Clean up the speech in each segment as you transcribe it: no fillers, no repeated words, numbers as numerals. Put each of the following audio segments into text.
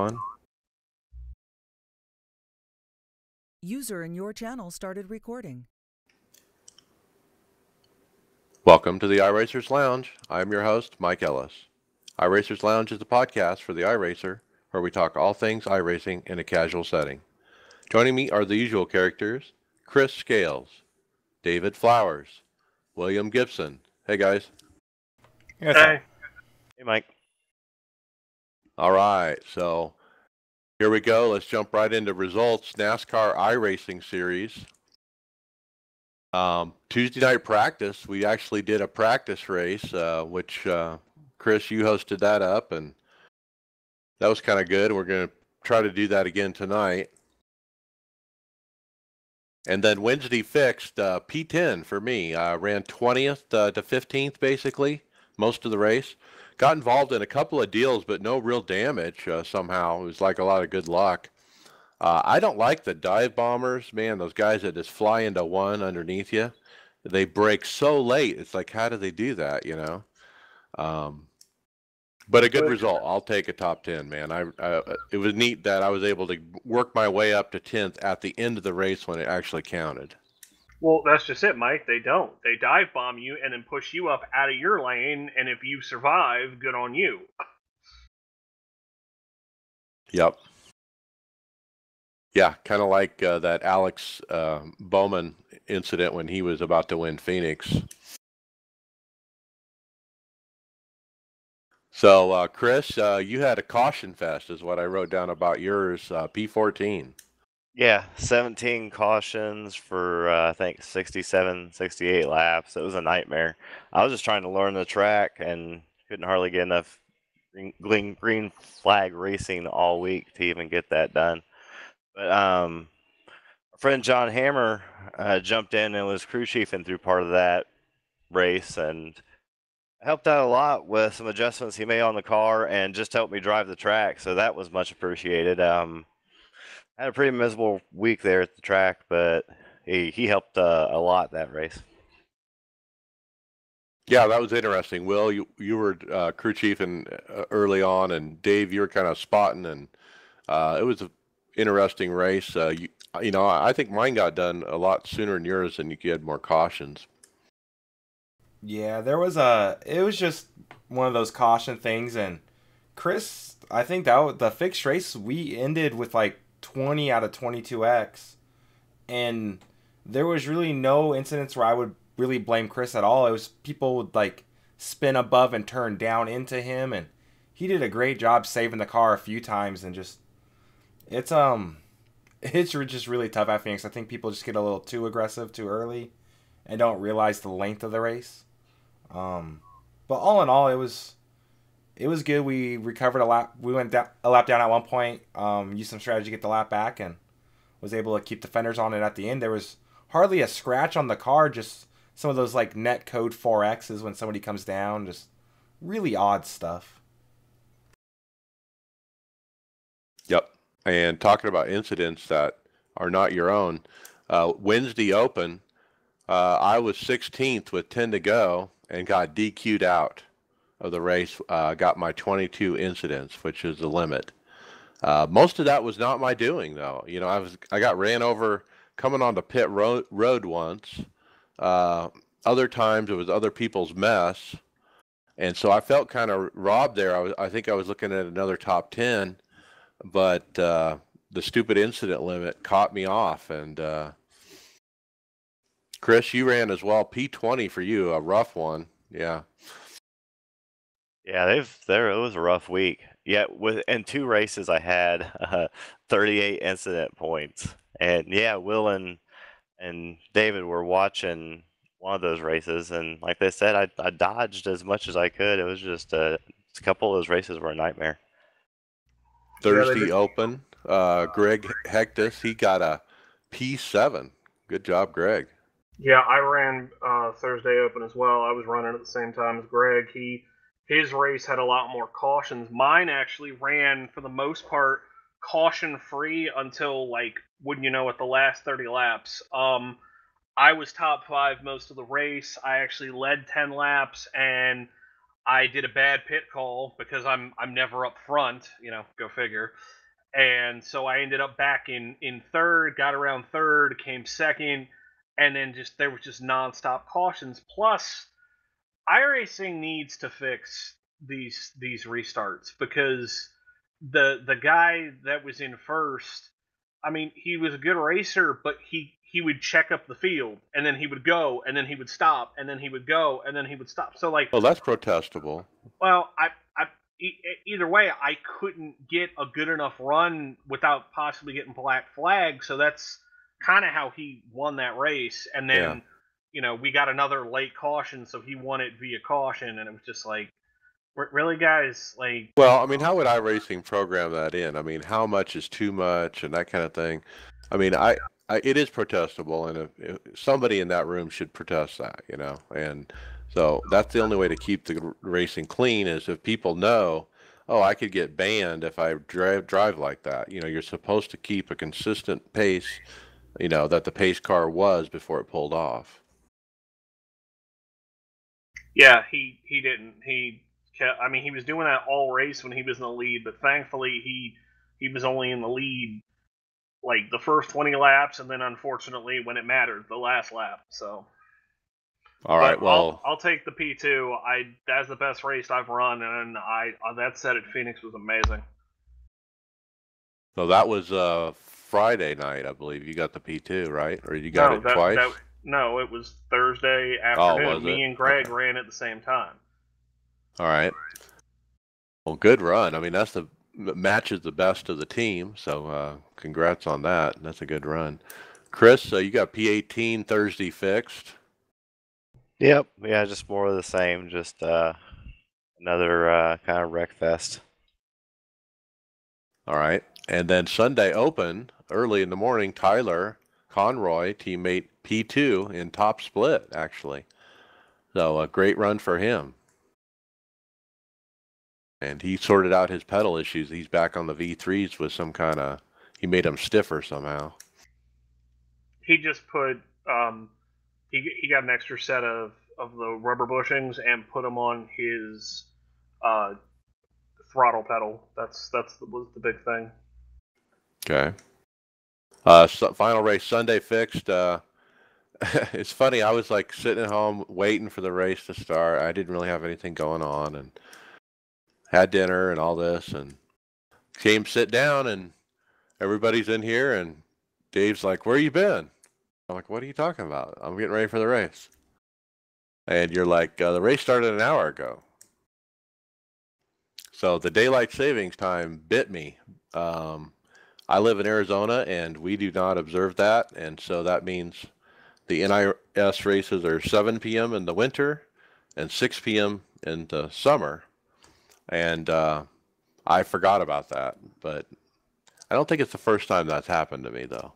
on. User in your channel started recording. Welcome to the iRacers Lounge. I'm your host, Mike Ellis. iRacers Lounge is a podcast for the iRacer, where we talk all things iRacing in a casual setting. Joining me are the usual characters, Chris Scales, David Flowers, William Gibson. Hey guys. Yes, Hey. Hey, Mike. All right, so here we go. Let's jump right into results. NASCAR iRacing Series. Tuesday night practice, we actually did a practice race, which Chris, you hosted that up, and that was kind of good. We're going to try to do that again tonight. And then Wednesday fixed, P10 for me. Ran 20th to 15th, basically, most of the race. Got involved in a couple of deals, but no real damage somehow. It was like a lot of good luck. I don't like the dive bombers, man. Those guys that just fly into one underneath you, they break so late. It's like, how do they do that? You know. But a good result. I'll take a top 10, man. It was neat that I was able to work my way up to 10th at the end of the race when it actually counted. Well, that's just it, Mike. They don't. They dive bomb you and then push you up out of your lane, and if you survive, good on you. Yep. Yeah, kind of like that Alex Bowman incident when he was about to win Phoenix. So, Chris, you had a caution fest is what I wrote down about yours, P14. Yeah, 17 cautions for, I think, 67, 68 laps. It was a nightmare. I was just trying to learn the track and couldn't hardly get enough green flag racing all week to even get that done. But our friend John Hammer jumped in and was crew chiefing through part of that race and helped out a lot with some adjustments he made on the car and just helped me drive the track. So that was much appreciated. Had a pretty miserable week there at the track, but he helped a lot that race. Yeah, that was interesting. Will, you were crew chief early on, and Dave, you were kind of spotting, and it was an interesting race. You know, I think mine got done a lot sooner than yours, and you had more cautions. Yeah, it was just one of those caution things, and Chris, I think the fixed race, we ended with like 20 out of 22X, and there was really no incidents where I would really blame Chris at all. It was people would like spin above and turn down into him, and he did a great job saving the car a few times, and it's just really tough at Phoenix. I think people just get a little too aggressive too early and don't realize the length of the race. But all in all, it was good. We recovered a lap. We went a lap down at one point. Used some strategy to get the lap back and was able to keep the fenders on it at the end. There was hardly a scratch on the car. Just some of those like net code 4X's when somebody comes down. Just really odd stuff. Yep. And talking about incidents that are not your own, Wednesday Open, I was 16th with 10 to go and got DQ'd out of the race. Got my 22 incidents, which is the limit. Most of that was not my doing, though. You know, I got ran over coming onto pit road once. Other times it was other people's mess, and so I felt kind of robbed there. I think I was looking at another top 10, but the stupid incident limit caught me off. And Chris, you ran as well. P20 for you, a rough one. Yeah. Yeah, it was a rough week. Yeah, in two races I had 38 incident points, and yeah, Will and David were watching one of those races, and like they said, I dodged as much as I could. It was just a couple of those races were a nightmare. Thursday Open, Greg Hectus, he got a P7. Good job, Greg. Yeah, I ran Thursday Open as well. I was running at the same time as Greg. His race had a lot more cautions. Mine actually ran, for the most part, caution-free until, like, wouldn't you know, at the last 30 laps. I was top 5 most of the race. I actually led 10 laps, and I did a bad pit call because I'm never up front, go figure. And so I ended up back in third, got around third, came second, and then there was just nonstop cautions. Plus, iRacing needs to fix these restarts because the guy that was in first, I mean, he was a good racer, but he would check up the field and then he would go and then he would stop and then he would go and then he would stop. So like, Well, that's protestable. well, either way, I couldn't get a good enough run without possibly getting black flag. So that's kind of how he won that race. And then, we got another late caution, so he won it via caution, and it was just like, really, guys? Like, Well, I mean, how would iRacing program that in? I mean, how much is too much and that kind of thing? I mean, it is protestable, and if somebody in that room should protest that, and so that's the only way to keep the racing clean is if people know, oh, I could get banned if I drive like that. You're supposed to keep a consistent pace, that the pace car was before it pulled off. yeah, he didn't. I mean, he was doing that all race when he was in the lead, but thankfully he was only in the lead like the first 20 laps, and then unfortunately when it mattered, the last lap. So. All right, well, I'll take the P2. That's the best race I've run, and that set at Phoenix was amazing. So that was Friday night, I believe. You got the P2, right? Or you got it twice? No, it was Thursday afternoon. Was Me it? and Greg ran at the same time. All right. Well, good run. I mean, matches the best of the team, so congrats on that. That's a good run. Chris, you got P18 Thursday fixed. Yep. Yeah, just more of the same. Just another kind of wreck fest. All right. And then Sunday Open, early in the morning, Tyler Conroy, teammate P2 in top split, actually. So a great run for him. And he sorted out his pedal issues. He's back on the V3s with he made them stiffer somehow. He just put, he got an extra set of the rubber bushings and put them on his throttle pedal. Was the big thing. Okay. Final race Sunday fixed. It's funny. I was like sitting at home waiting for the race to start. I didn't really have anything going on and had dinner and all this and came sit down and everybody's in here and Dave's like, "Where you been?" I'm like, "What are you talking about? I'm getting ready for the race." And you're like, "The race started an hour ago." So the daylight savings time bit me. I live in Arizona and we do not observe that. And so that means the NIS races are 7 p.m. in the winter and 6 p.m. in the summer. And I forgot about that. But I don't think it's the first time that's happened to me, though.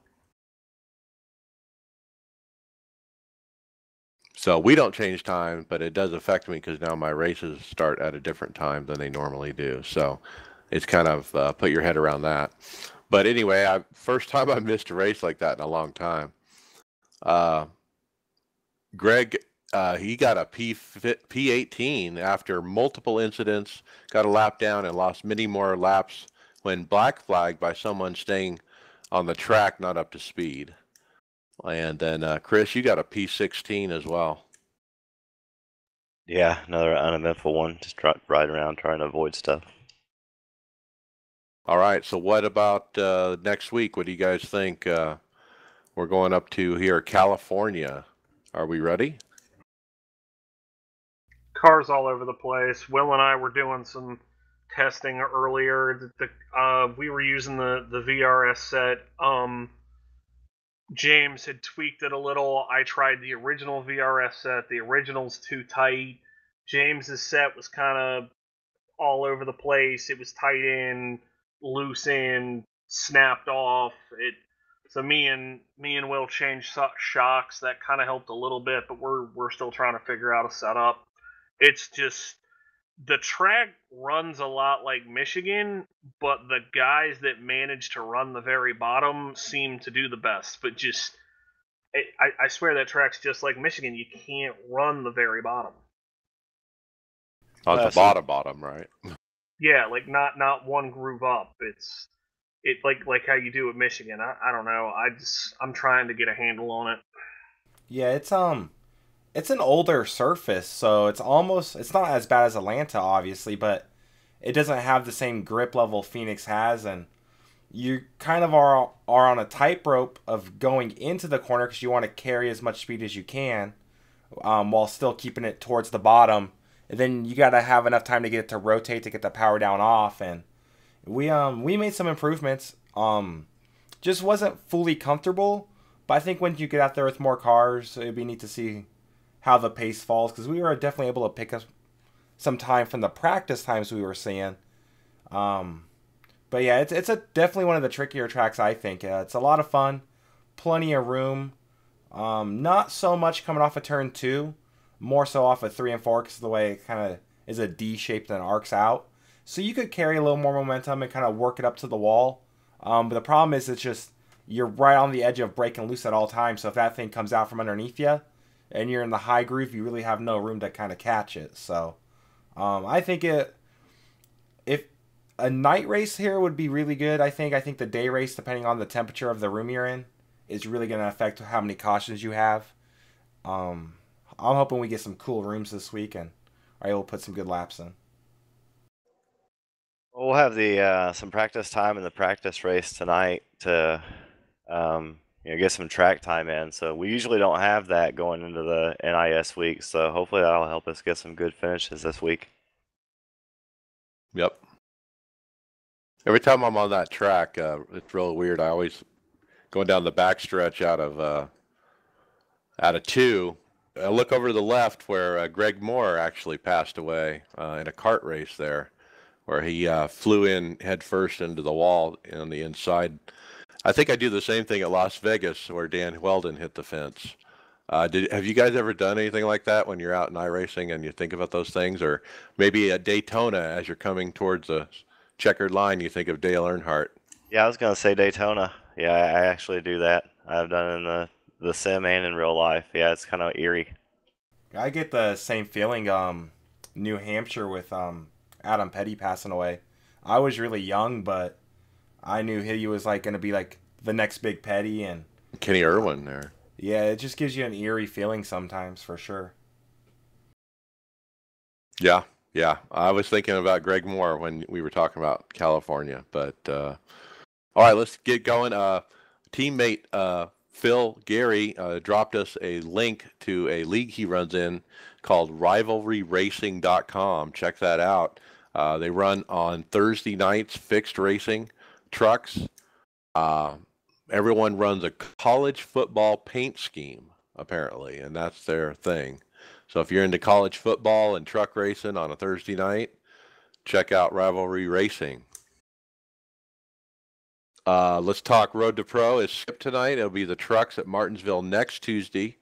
So we don't change time, but it does affect me because now my races start at a different time than they normally do. So it's kind of put your head around that. But anyway, first time I missed a race like that in a long time. Greg, he got a P18 after multiple incidents, got a lap down and lost many more laps when black flagged by someone staying on the track, not up to speed. And then, Chris, you got a P16 as well. Yeah, another uneventful one. Just riding around trying to avoid stuff. All right, so what about next week? What do you guys think? We're going up to here, California. Are we ready? Cars all over the place. Will and I were doing some testing earlier. We were using the VRS set. James had tweaked it a little. I tried the original VRS set. The original's too tight. James's set was kind of all over the place. It was tight in, loose in, snapped off. So me and Will changed shocks. That kind of helped a little bit, but we're still trying to figure out a setup. It's just the track runs a lot like Michigan, but the guys that manage to run the very bottom seem to do the best. But just, I swear that track's just like Michigan. You can't run the very bottom. On the So- bottom, right? Yeah, like not one groove up. It's like how you do at Michigan. I don't know. I'm trying to get a handle on it. Yeah, it's an older surface, so it's not as bad as Atlanta, obviously, but it doesn't have the same grip level Phoenix has, and you kind of are on a tightrope of going into the corner because you want to carry as much speed as you can, while still keeping it towards the bottom. And then you got to have enough time to get it to rotate to get the power down off. And we made some improvements. Just wasn't fully comfortable, but I think when you get out there with more cars, it'd be neat to see how the pace falls because we were definitely able to pick up some time from the practice times we were seeing. But yeah, it's definitely one of the trickier tracks, I think. It's a lot of fun, plenty of room. Not so much coming off of turn 2, more so off of 3 and 4 because of the way it kind of is a D shaped and arcs out. So you could carry a little more momentum and kind of work it up to the wall. But the problem is it's just you're right on the edge of breaking loose at all times. So if that thing comes out from underneath you and you're in the high groove, you really have no room to kind of catch it. So I think if a night race here would be really good. I think the day race, depending on the temperature of the room you're in, is really going to affect how many cautions you have. I'm hoping we get some cool rooms this week and are able to put some good laps in. We'll have the some practice time in the practice race tonight to get some track time in. So we usually don't have that going into the NIS week. So hopefully that'll help us get some good finishes this week. Yep. Every time I'm on that track, it's real weird. I always going down the backstretch out of 2. I look over to the left where Greg Moore actually passed away in a kart race there, where he flew in head first into the wall on the inside. I think I do the same thing at Las Vegas where Dan Weldon hit the fence. Have you guys ever done anything like that when you're out in iRacing and you think about those things? Or maybe at Daytona as you're coming towards the checkered line, you think of Dale Earnhardt. Yeah, I was going to say Daytona. Yeah, I actually do that. I've done it in the sim and in real life. Yeah, it's kind of eerie. I get the same feeling New Hampshire with Adam Petty passing away. I was really young, but I knew he was like going to be like the next big Petty, and Kenny Irwin there. Yeah, it just gives you an eerie feeling sometimes, for sure. Yeah. I was thinking about Greg Moore when we were talking about California, but all right, let's get going. Teammate Phil Gary dropped us a link to a league he runs in called rivalryracing.com. Check that out. They run on Thursday nights, fixed racing trucks. Everyone runs a college football paint scheme, apparently, and that's their thing. So if you're into college football and truck racing on a Thursday night, check out Rivalry Racing. Let's talk Road to Pro. Is skipped tonight. It'll be the trucks at Martinsville next Tuesday.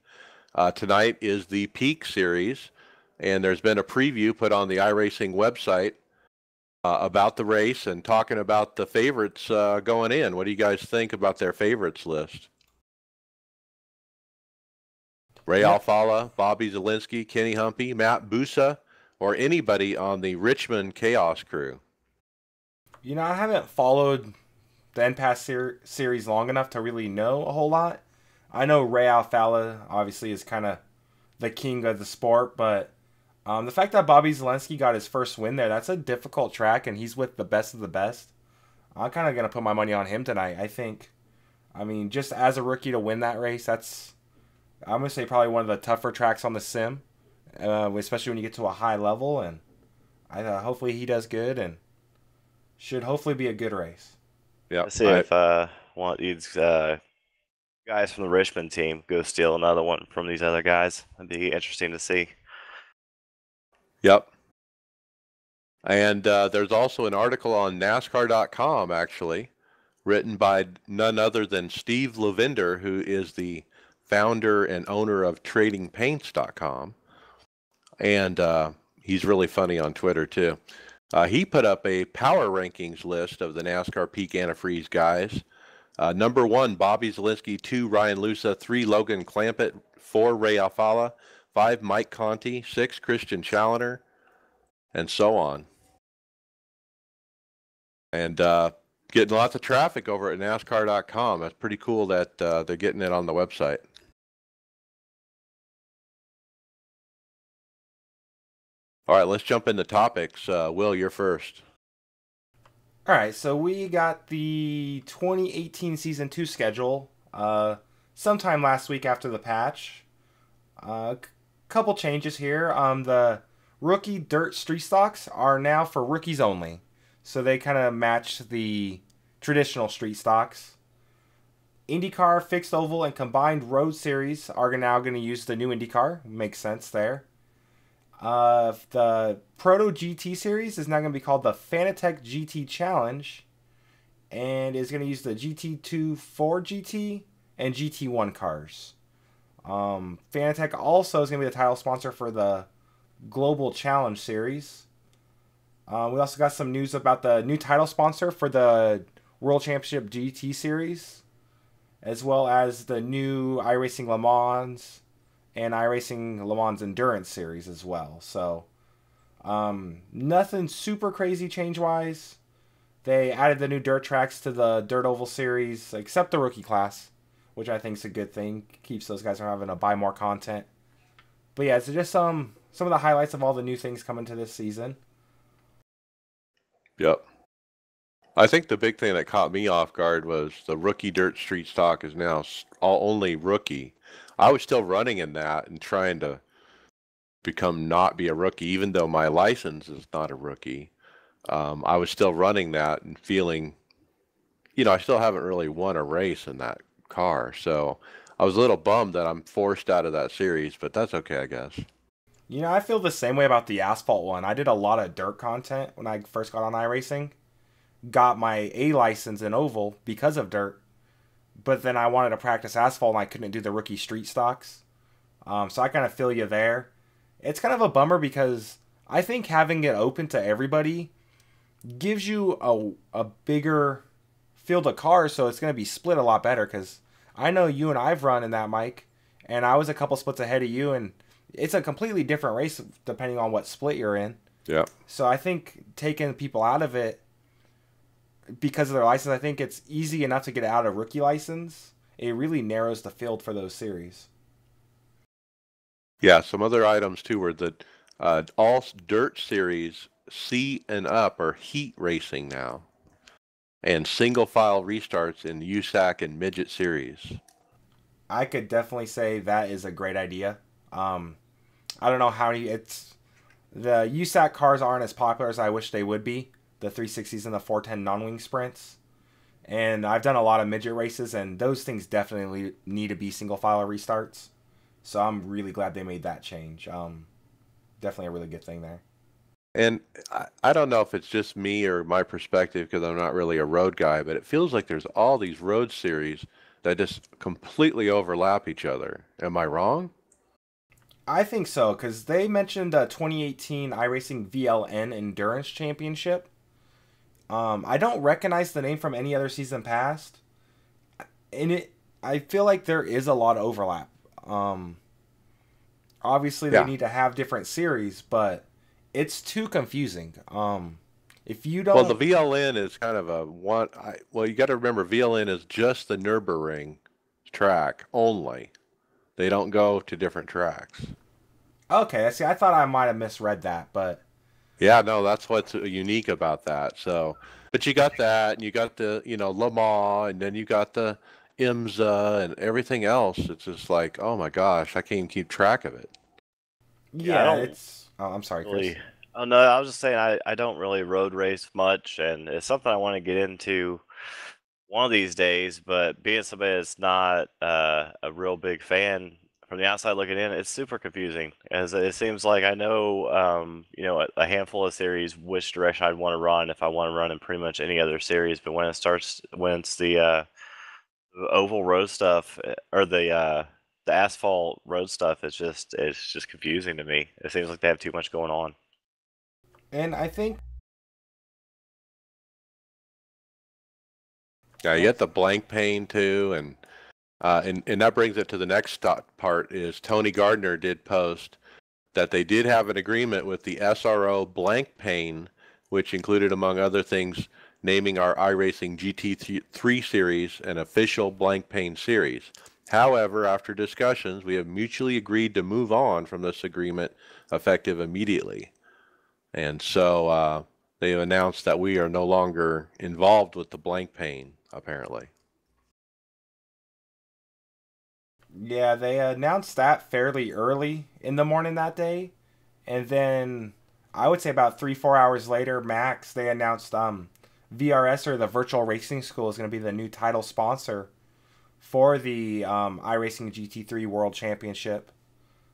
Tonight is the Peak Series, and there's been a preview put on the iRacing website about the race and talking about the favorites going in. What do you guys think about their favorites list? Ray Alfala, Bobby Zielinski, Kenny Humpy, Matt Busa, or anybody on the Richmond Chaos crew? You know, I haven't followed the NPAS series long enough to really know a whole lot. I know Ray Alfala obviously is kind of the king of the sport, but the fact that Bobby Zielinski got his first win there, that's a difficult track, and he's with the best of the best. I'm kind of going to put my money on him tonight, I think. I mean, just as a rookie to win that race, I'm going to say probably one of the tougher tracks on the sim, especially when you get to a high level, and hopefully he does good, and should hopefully be a good race. Yeah. Let's see if one of these guys from the Richmond team go steal another one from these other guys. That'd be interesting to see. Yep. And there's also an article on NASCAR.com, actually, written by none other than Steve Lavender, who is the founder and owner of TradingPaints.com. And he's really funny on Twitter, too. He put up a power rankings list of the NASCAR Peak Antifreeze guys. Number 1, Bobby Zielinski. 2, Ryan Lusa. 3, Logan Clampett. 4, Ray Alfala. 5, Mike Conti. 6, Christian Challoner. and so on. And getting lots of traffic over at NASCAR.com. That's pretty cool that they're getting it on the website. All right, let's jump into topics. Will, you're first. All right, so we got the 2018 Season 2 schedule sometime last week after the patch. Couple changes here. The rookie dirt street stocks are now for rookies only. So they kind of match the traditional street stocks. IndyCar, fixed oval, and combined road series are now going to use the new IndyCar. Makes sense there. The Proto GT series is now going to be called the Fanatec GT Challenge, and is going to use the GT2 4 GT and GT1 cars. Fanatec also is going to be the title sponsor for the Global Challenge series. We also got some news about the new title sponsor for the World Championship GT series, as well as the new iRacing Le Mans and iRacing Le Mans Endurance series as well. So, nothing super crazy change-wise. They added the new dirt tracks to the Dirt Oval series, except the rookie class, which I think is a good thing. Keeps those guys from having to buy more content. But yeah, it's just some of the highlights of all the new things coming to this season. Yep. I think the big thing that caught me off guard was the rookie dirt street stock is now all only rookie. I was still running in that and trying to not be a rookie, even though my license is not a rookie. I was still running that and feeling, I still haven't really won a race in that car. So I was a little bummed that I'm forced out of that series, but that's okay, I guess. I feel the same way about the asphalt one. I did a lot of dirt content when I first got on iRacing. Got my A license in oval because of dirt. But then I wanted to practice asphalt and I couldn't do the rookie street stocks. So I kind of feel you there. It's kind of a bummer because I think having it open to everybody gives you a bigger field of cars, so it's going to be split a lot better, because I know you and I've run in that, Mike, and I was a couple splits ahead of you, and it's a completely different race depending on what split you're in. Yeah. So I think taking people out of it because of their license, I think it's easy enough to get out of rookie license. It really narrows the field for those series. Yeah, some other items too were that all dirt series C and up are heat racing now, and single file restarts in USAC and midget series. I could definitely say that is a great idea. I don't know how it's the USAC cars aren't as popular as I wish they would be. The 360s and the 410 non-wing sprints. And I've done a lot of midget races, and those things definitely need to be single file restarts. So I'm really glad they made that change. Definitely a really good thing there. And I don't know if it's just me or my perspective, because I'm not really a road guy, but it feels like there's all these road series that just completely overlap each other. Am I wrong? I think so, because they mentioned 2018 iRacing VLN Endurance Championship. I don't recognize the name from any other season past. And I feel like there is a lot of overlap. Obviously, they need to have different series, but it's too confusing. If you don't... Well, the VLN is kind of you got to remember, VLN is just the Nürburgring track only. They don't go to different tracks. Okay, see, I thought I might have misread that, but... Yeah, no, that's what's unique about that. So, but you got that, and you got the, Le Mans, and then you got the IMSA and everything else. It's just like, oh my gosh, I can't even keep track of it. Yeah, it's... Oh, I'm sorry, Chris. Oh, no, I was just saying I don't really road race much, and it's something I want to get into one of these days, but being somebody that's not a real big fan, from the outside looking in, it's super confusing, as it seems like I know, a handful of series which direction I'd want to run if I want to run in pretty much any other series, but when it's the oval road stuff, or the asphalt road stuff, it's just confusing to me. It seems like they have too much going on. And I think... Yeah, you get the blank pane too, and that brings it to the next part. Is Tony Gardner did post that they did have an agreement with the SRO Blank Pane, which included, among other things, naming our iRacing GT3 series an official Blank Pane series. However, after discussions, we have mutually agreed to move on from this agreement effective immediately. And so they have announced that we are no longer involved with the Blank Pane, apparently. Yeah, they announced that fairly early in the morning that day. And then I would say about 3-4 hours later, max, they announced VRS, or the Virtual Racing School, is going to be the new title sponsor for the iRacing GT3 World Championship,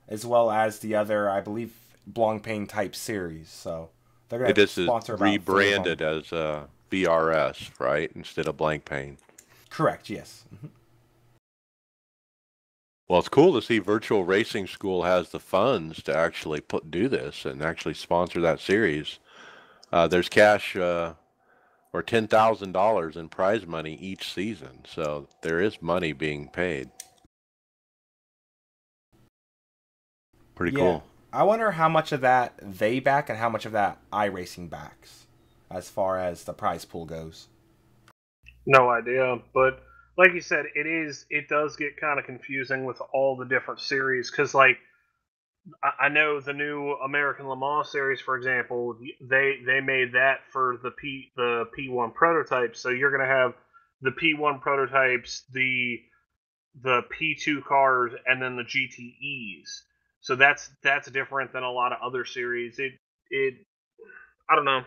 as well as the other, I believe, Blancpain type series. So they're going to sponsor about rebranded as VRS, right, instead of Blancpain. Correct. Yes. Mm-hmm. Well, it's cool to see Virtual Racing School has the funds to actually do this and actually sponsor that series. There's cash or $10,000 in prize money each season, so there is money being paid. Pretty cool. I wonder how much of that they back and how much of that iRacing backs, as far as the prize pool goes. No idea, but like you said, it does get kind of confusing with all the different series, because like I know the new American Le Mans series, for example, they made that for the P1 prototypes. So you're gonna have the P1 prototypes, the P2 cars, and then the GTEs. So that's different than a lot of other series. It I don't know.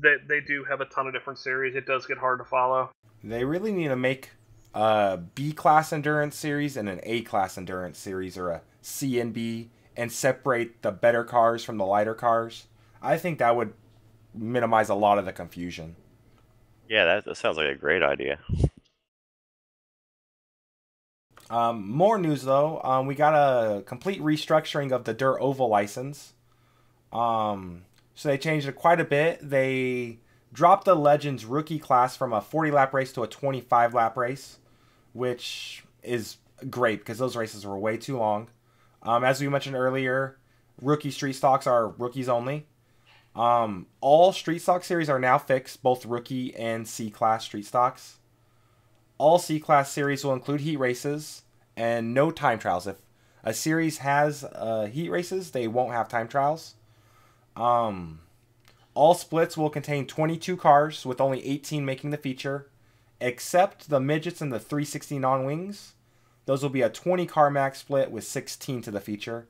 They do have a ton of different series. It does get hard to follow. They really need to make a B-class endurance series and an A-class endurance series, or a C and B, and separate the better cars from the lighter cars. I think that would minimize a lot of the confusion. Yeah, that sounds like a great idea. More news, though. We got a complete restructuring of the Dirt Oval license. So they changed it quite a bit. They dropped the Legends rookie class from a 40-lap race to a 25-lap race, which is great because those races were way too long. As we mentioned earlier, rookie street stocks are rookies only. All street stock series are now fixed, both rookie and C-class street stocks. All C-class series will include heat races and no time trials. If a series has heat races, they won't have time trials. All splits will contain 22 cars, with only 18 making the feature, except the midgets and the 360 non-wings. Those will be a 20-car max split with 16 to the feature.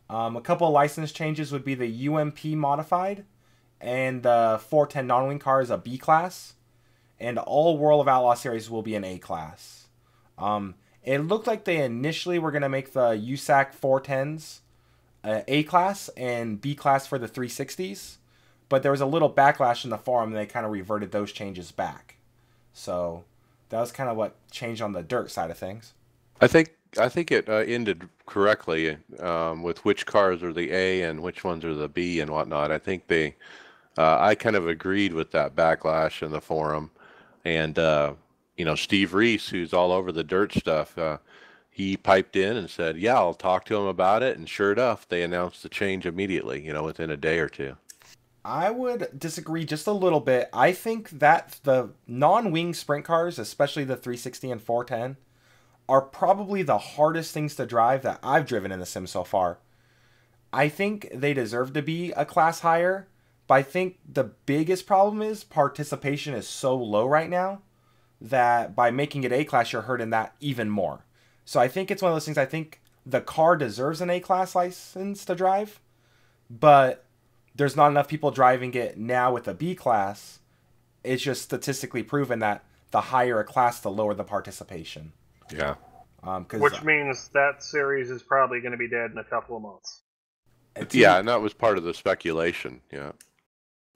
A couple of license changes would be the UMP modified, and the 410 non-wing car is a B class, and all World of Outlaw series will be an A class. It looked like they initially were going to make the USAC 410s A class and B class for the 360s, but there was a little backlash in the forum and they kind of reverted those changes back. So that was kind of what changed on the dirt side of things. I think it ended correctly with which cars are the A and which ones are the B and whatnot. I think I kind of agreed with that backlash in the forum, and Steve Reese, who's all over the dirt stuff, he piped in and said, "Yeah, I'll talk to him about it." And sure enough, they announced the change immediately, within a day or two. I would disagree just a little bit. I think that the non-wing sprint cars, especially the 360 and 410, are probably the hardest things to drive that I've driven in the sim so far. I think they deserve to be a class higher, but I think the biggest problem is participation is so low right now that by making it A class, you're hurting that even more. So I think it's one of those things, I think the car deserves an A class license to drive, but there's not enough people driving it now with a B class. It's just statistically proven that the higher a class, the lower the participation. Yeah. Which means that series is probably going to be dead in a couple of months. Yeah, and that was part of the speculation. Yeah.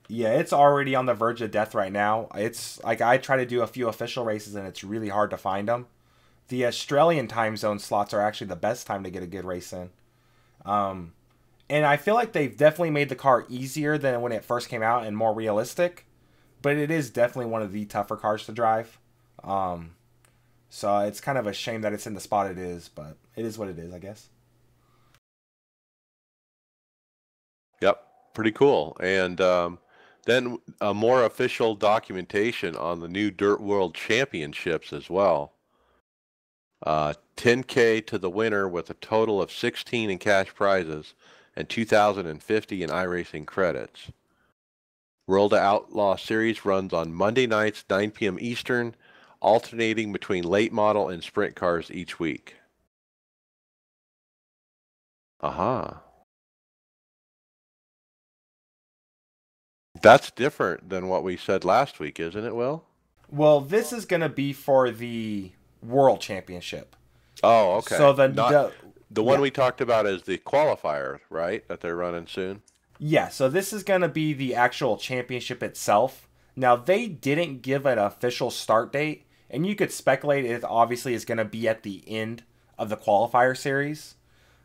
Yeah, it's already on the verge of death right now. It's like I try to do a few official races and it's really hard to find them. The Australian time zone slots are actually the best time to get a good race in. And I feel like they've definitely made the car easier than when it first came out and more realistic. But it is definitely one of the tougher cars to drive. So it's kind of a shame that it's in the spot it is, but it is what it is, I guess. pretty cool. And then a more official documentation on the new Dirt World Championships as well. 10K to the winner with a total of 16 in cash prizes and 2,050 in iRacing credits. World Outlaw Series runs on Monday nights, 9 p.m. Eastern, alternating between late model and sprint cars each week. Aha. That's different than what we said last week, isn't it, Will? Well, this is going to be for the World Championship. Oh, okay. So the one we talked about is the qualifier, right? That they're running soon? Yeah, so this is going to be the actual championship itself. Now, they didn't give an official start date, and you could speculate it obviously is going to be at the end of the qualifier series.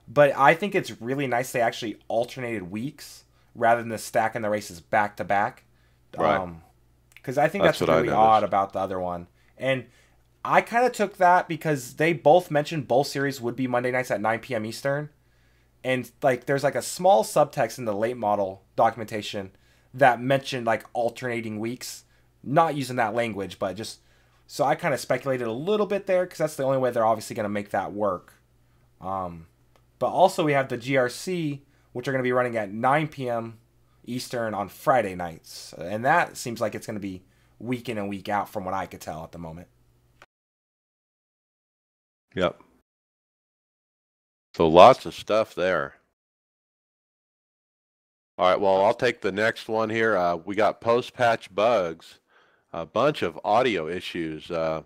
But I think it's really nice they actually alternated weeks rather than stacking the races back to back. Right. Because I think that's really odd about the other one. And I kind of took that because they both mentioned both series would be Monday nights at 9 p.m. Eastern. And like there's like a small subtext in the late model documentation that mentioned like alternating weeks. Not using that language, but just... So I kind of speculated a little bit there because that's the only way they're obviously going to make that work. But also we have the GRC, which are going to be running at 9 p.m. Eastern on Friday nights. And that seems like it's going to be week in and week out from what I could tell at the moment. Yep. So lots of stuff there. All right, well, I'll take the next one here. We got post-patch bugs. A bunch of audio issues were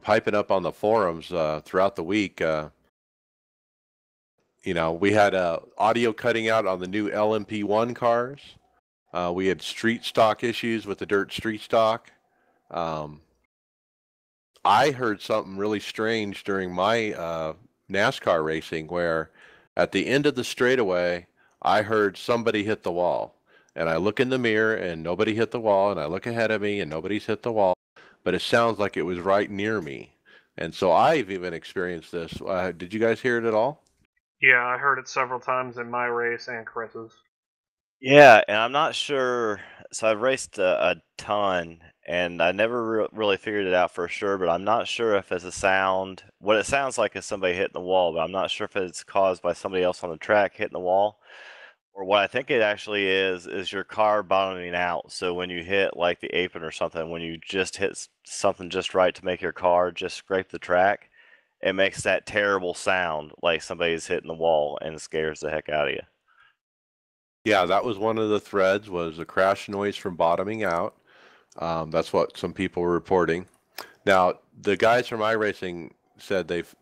piping up on the forums throughout the week. We had audio cutting out on the new LMP1 cars. We had street stock issues with the dirt street stock. I heard something really strange during my NASCAR racing where at the end of the straightaway, I heard somebody hit the wall. And I look in the mirror and nobody hit the wall, and I look ahead of me and nobody's hit the wall, but it sounds like it was right near me. And so I've even experienced this. Did you guys hear it at all? Yeah, I heard it several times in my race and Chris's. Yeah, and I'm not sure. So I've raced a ton, and I never really figured it out for sure. But I'm not sure if it's a sound. What it sounds like is somebody hitting the wall, but I'm not sure if it's caused by somebody else on the track hitting the wall, or what I think it actually is your car bottoming out. So when you hit like the apron or something, when you just hit something just right to make your car just scrape the track, it makes that terrible sound like somebody's hitting the wall and scares the heck out of you. Yeah, that was one of the threads, was a crash noise from bottoming out. That's what some people were reporting. Now, the guys from iRacing said they've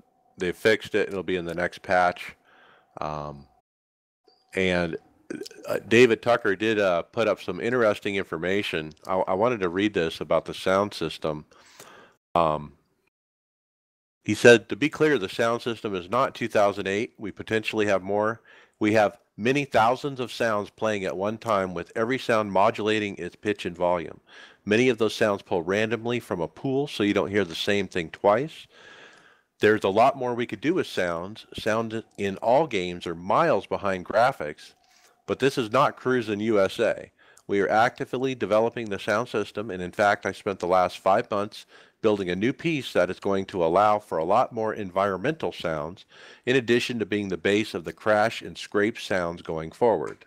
fixed it. It'll be in the next patch. And David Tucker did put up some interesting information. I wanted to read this about the sound system. He said, to be clear, the sound system is not 2008. We potentially have more. We have many thousands of sounds playing at one time, with every sound modulating its pitch and volume. Many of those sounds pull randomly from a pool, so you don't hear the same thing twice. There's a lot more we could do with sounds. Sound in all games are miles behind graphics, but this is not Cruisin' USA. We are actively developing the sound system, and in fact, I spent the last 5 months building a new piece that is going to allow for a lot more environmental sounds, in addition to being the base of the crash and scrape sounds going forward.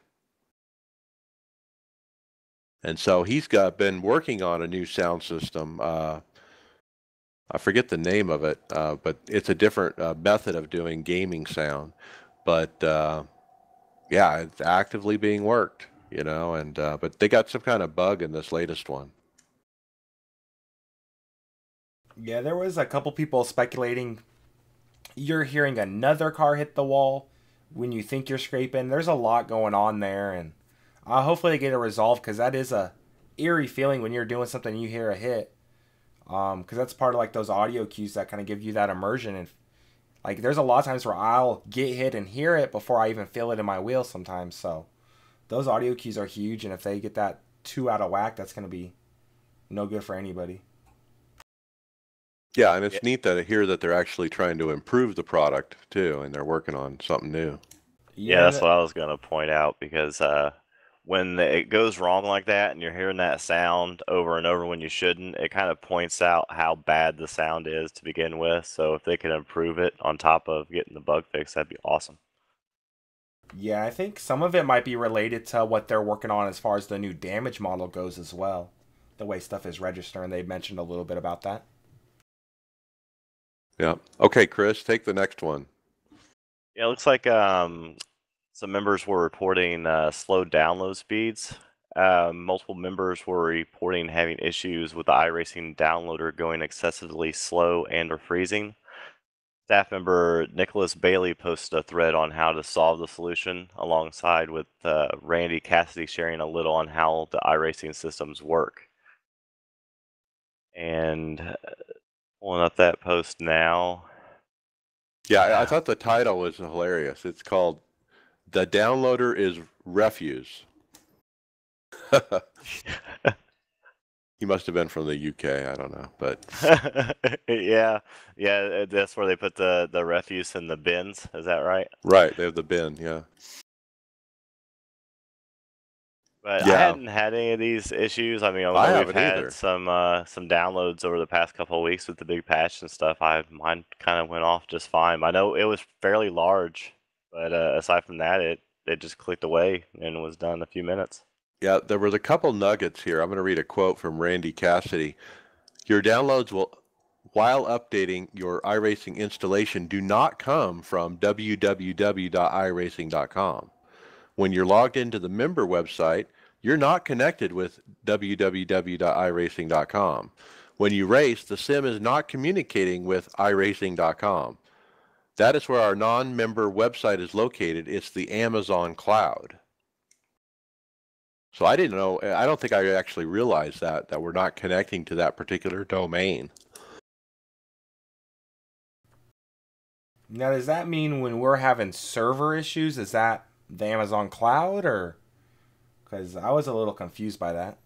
And so he's been working on a new sound system. I forget the name of it, but it's a different method of doing gaming sound. But yeah, it's actively being worked, and but they got some kind of bug in this latest one. Yeah, there was a couple people speculating you're hearing another car hit the wall when you think you're scraping. There's a lot going on there, and hopefully they get it resolved, because that is a eerie feeling when you're doing something and you hear a hit. Because that's part of like those audio cues that kind of give you that immersion. And like there's a lot of times where I'll get hit and hear it before I even feel it in my wheel sometimes. So those audio cues are huge, and if they get that too out of whack, that's going to be no good for anybody. Yeah, and it's neat to hear that they're actually trying to improve the product too, and they're working on something new. Yeah, that's what I was going to point out, because when it goes wrong like that and you're hearing that sound over and over when you shouldn't, it kind of points out how bad the sound is to begin with. So if they can improve it on top of getting the bug fix, that'd be awesome. Yeah, I think some of it might be related to what they're working on as far as the new damage model goes as well. The way stuff is registering, they mentioned a little bit about that. Yeah. Okay, Chris, take the next one. Yeah, it looks like some members were reporting slow download speeds. Multiple members were reporting having issues with the iRacing downloader going excessively slow and or freezing. Staff member Nicholas Bailey posted a thread on how to solve the solution, alongside with Randy Cassidy sharing a little on how the iRacing systems work. And pulling up that post now. Yeah, I thought the title was hilarious. It's called "The Downloader is Refuse." He must have been from the UK. I don't know, but yeah, that's where they put the refuse in the bins. Is that right? right, they have the bin. Yeah. But I Yeah, hadn't had any of these issues. I mean, I although we've haven't had either. some downloads over the past couple of weeks with the big patch and stuff, mine kind of went off just fine. I know it was fairly large, but aside from that, it just clicked away and was done in a few minutes. Yeah, there was a couple nuggets here. I'm going to read a quote from Randy Cassidy. Your downloads will, while updating your iRacing installation, do not come from www.iracing.com. When you're logged into the member website, you're not connected with www.iracing.com. When you race, the sim is not communicating with iracing.com. That is where our non-member website is located. It's the Amazon cloud. So I didn't know, I don't think I actually realized that we're not connecting to that particular domain. Now, does that mean when we're having server issues, is that the Amazon cloud, or? Because I was a little confused by that.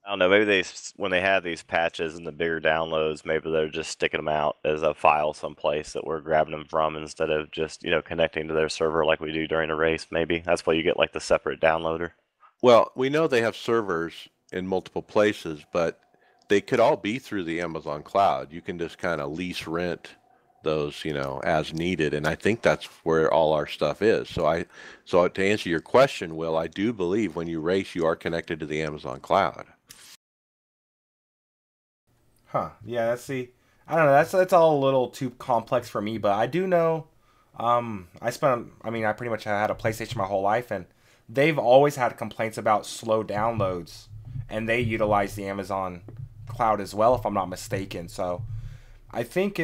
I don't know. Maybe when they have these patches and the bigger downloads, maybe they're just sticking them out as a file someplace that we're grabbing them from instead of just connecting to their server like we do during a race. Maybe that's why you get like the separate downloader. Well, we know they have servers in multiple places, but they could all be through the Amazon cloud. You can just kind of lease rent those, as needed, and I think that's where all our stuff is. So to answer your question, Will, I do believe when you race, you are connected to the Amazon cloud. Huh. Yeah, I don't know, that's all a little too complex for me, but I do know, I pretty much had a PlayStation my whole life, and they've always had complaints about slow downloads, and they utilize the Amazon cloud as well, if I'm not mistaken. So I think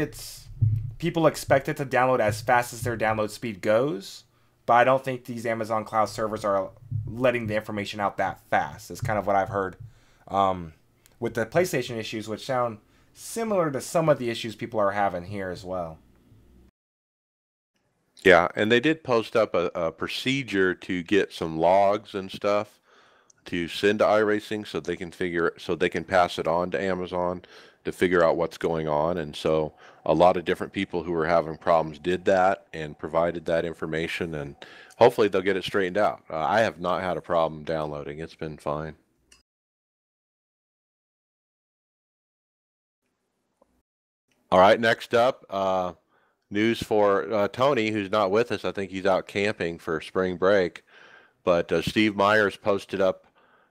people expect it to download as fast as their download speed goes, but I don't think these Amazon cloud servers are letting the information out that fast. Is kind of what I've heard. With the PlayStation issues, which sound similar to some of the issues people are having here as well. Yeah, and they did post up a procedure to get some logs and stuff to send to iRacing so they can pass it on to Amazon to figure out what's going on. And so a lot of different people who were having problems did that and provided that information, and hopefully they'll get it straightened out. I have not had a problem downloading. It's been fine. All right, next up, news for Tony, who's not with us. I think he's out camping for spring break. But Steve Myers posted up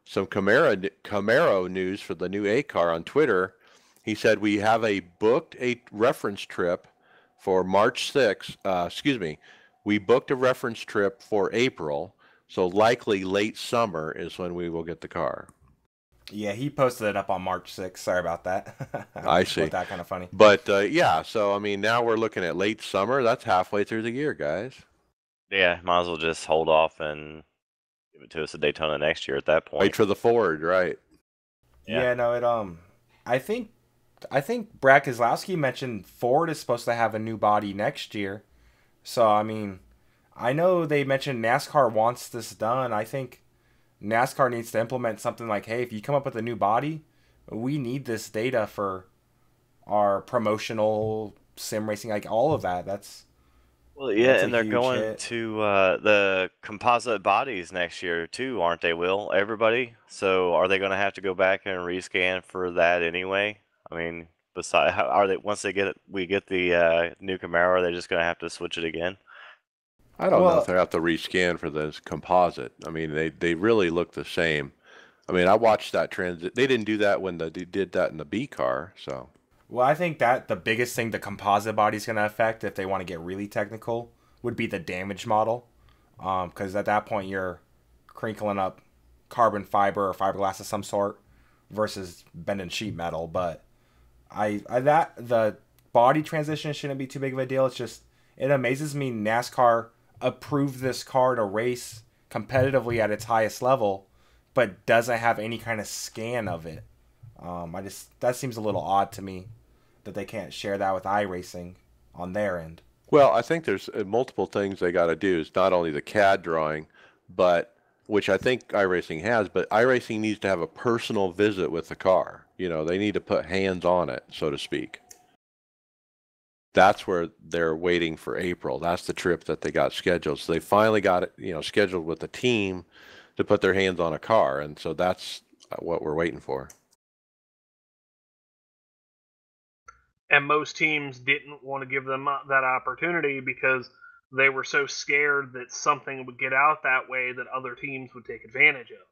some Camaro news for the new A car on Twitter. He said we have booked a reference trip for March 6th. We booked a reference trip for April, so likely late summer is when we will get the car. Yeah, he posted it up on March 6th. Sorry about that. I see. That kind of funny. But yeah, so I mean, now we're looking at late summer. That's halfway through the year, guys. Yeah, might as well just hold off and give it to us at Daytona next year at that point. Wait for the Ford, right? Yeah, no, I think Brad Keselowski mentioned Ford is supposed to have a new body next year. So I mean, I know they mentioned NASCAR wants this done. I think NASCAR needs to implement something like, hey, if you come up with a new body, we need this data for our promotional sim racing, like all of that. Well, yeah, That's a and they're huge going hit. to the composite bodies next year too, aren't they, Will? Everybody. So are they going to have to go back and rescan for that anyway? I mean, besides, how, are they once they get it, we get the new Camaro, are they just going to have to switch it again? I don't know if Well, they have to rescan for this composite. I mean, they really look the same. I mean, I watched that transit. They didn't do that when they did that in the B car. So well, I think that the biggest thing the composite body's going to affect, if they want to get really technical, would be the damage model. Because at that point you're crinkling up carbon fiber or fiberglass of some sort versus bending sheet metal. But I that the body transition shouldn't be too big of a deal. It's just it amazes me NASCAR approved this car to race competitively at its highest level, but doesn't have any kind of scan of it. I just that seems a little odd to me that they can't share that with iRacing on their end. well, I think there's multiple things they got to do. It's not only the CAD drawing, but which I think iRacing has, but iRacing needs to have a personal visit with the car. You know, they need to put hands on it, so to speak. That's where they're waiting for April. That's the trip that they got scheduled. So they finally got it, scheduled with the team to put their hands on a car, and so that's what we're waiting for. And most teams didn't want to give them that opportunity because they were so scared that something would get out that way that other teams would take advantage of.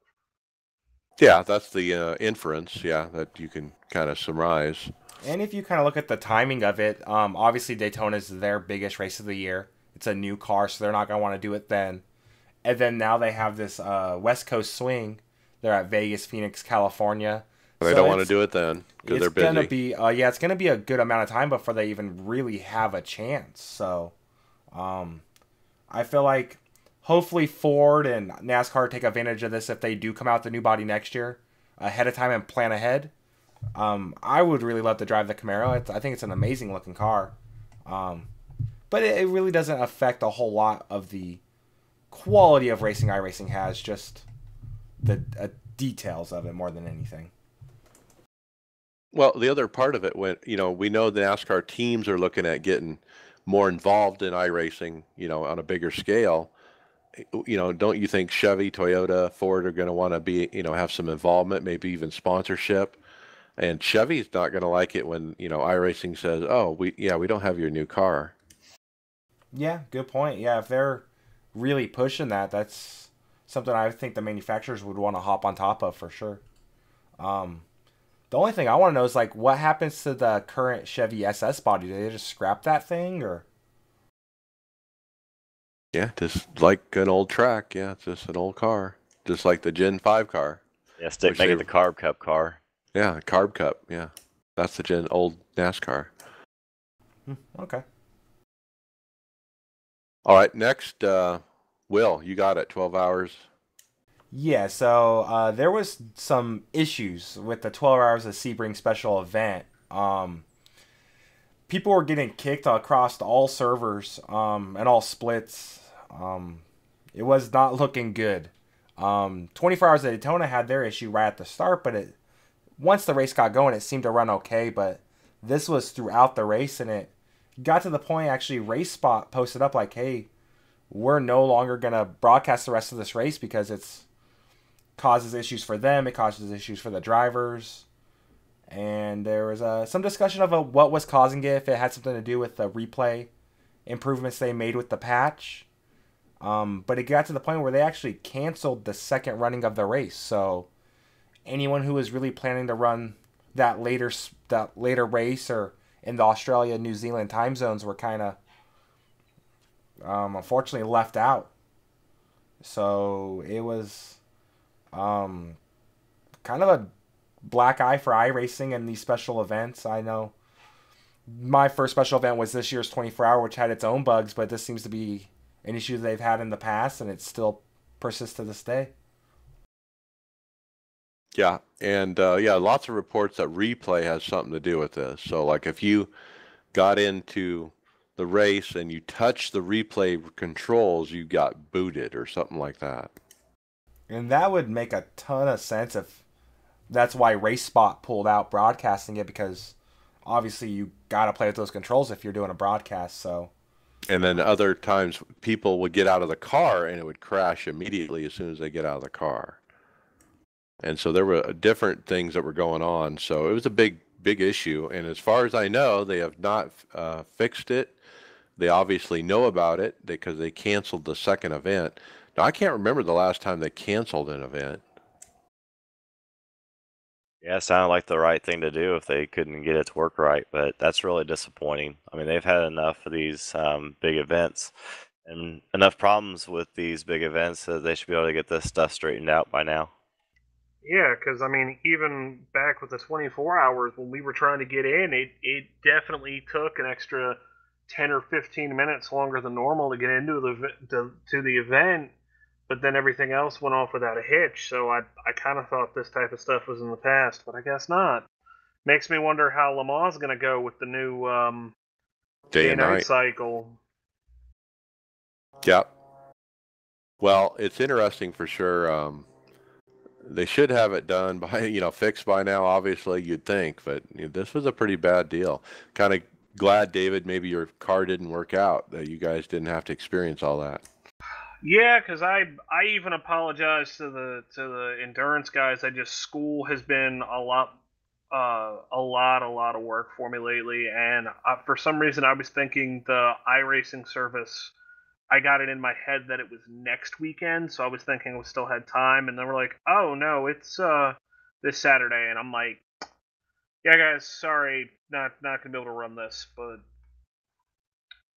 Yeah, that's the inference. Yeah, that you can kind of surmise. And if you kind of look at the timing of it, obviously Daytona is their biggest race of the year. It's a new car, so they're not going to want to do it then. And then now they have this West Coast swing. They're at Vegas, Phoenix, California. They So don't want to do it then because they're it's gonna busy. be it's gonna be a good amount of time before they even really have a chance. So, I feel like hopefully Ford and NASCAR take advantage of this if they do come out with the new body next year ahead of time and plan ahead. I would really love to drive the Camaro. I think it's an amazing looking car, but it really doesn't affect a whole lot of the quality of racing iRacing has. Just the details of it more than anything. Well, the other part of it, when we know the NASCAR teams are looking at getting more involved in iRacing, on a bigger scale. Don't you think Chevy, Toyota, Ford are going to want to be, have some involvement, maybe even sponsorship? And Chevy's not going to like it when, iRacing says, "Oh, we don't have your new car." Yeah, good point. Yeah, if they're really pushing that, that's something I think the manufacturers would want to hop on top of for sure. The only thing I want to know is like what happens to the current Chevy SS body? Do they just scrap that thing or? Yeah, just like an old track. Yeah, it's just an old car, just like the Gen 5 car. Yeah, Which make they- it the Carb Cup car. Yeah, Carb Cup. Yeah, that's the old NASCAR. Okay. All right, next, Will, you got it. 12 hours. Yeah, so there was some issues with the 12 hours of Sebring special event. People were getting kicked across all servers and all splits. It was not looking good. 24 Hours of Daytona had their issue right at the start, but once the race got going, it seemed to run okay. But this was throughout the race, and it got to the point actually Race Spot posted up like, hey, we're no longer going to broadcast the rest of this race because it's causes issues for them. It causes issues for the drivers. And there was some discussion of what was causing it, if it had something to do with the replay improvements they made with the patch. But it got to the point where they actually canceled the second running of the race. So anyone who was really planning to run that later race or in the Australia, New Zealand time zones were kind of unfortunately left out. So it was kind of a black eye for iRacing and these special events. I know my first special event was this year's 24 hour, which had its own bugs, but this seems to be an issue they've had in the past, and it still persists to this day. Yeah, and lots of reports that replay has something to do with this. So, like, if you got into the race and you touched the replay controls, you got booted or something like that. And that would make a ton of sense if that's why Race Spot pulled out broadcasting it, because obviously you got to play with those controls if you're doing a broadcast. So And then other times people would get out of the car and it would crash immediately as soon as they get out of the car. And so there were different things that were going on. So it was a big issue. And as far as I know, they have not fixed it. They obviously know about it because they canceled the second event. Now, I can't remember the last time they canceled an event. Yeah, it sounded like the right thing to do if they couldn't get it to work right, but that's really disappointing. I mean, they've had enough of these big events and enough problems with these big events that they should be able to get this stuff straightened out by now. Yeah, because I mean, even back with the 24 hours when we were trying to get in, it definitely took an extra 10 or 15 minutes longer than normal to get into to the event. But then everything else went off without a hitch. So I kind of thought this type of stuff was in the past, but I guess not. Makes me wonder how Le Mans is going to go with the new Day and night cycle. Yep. Well, it's interesting for sure. They should have it done by, fixed by now, obviously, you'd think, but this was a pretty bad deal. Kind of glad, David, maybe your car didn't work out, that you guys didn't have to experience all that. Yeah, because I even apologize to the endurance guys. School has been a lot of work for me lately, and for some reason I was thinking the iRacing service. I got it in my head that it was next weekend, so I was thinking we still had time, and they were like, "Oh no, it's this Saturday," and I'm like, "Yeah, guys, sorry, not gonna be able to run this, but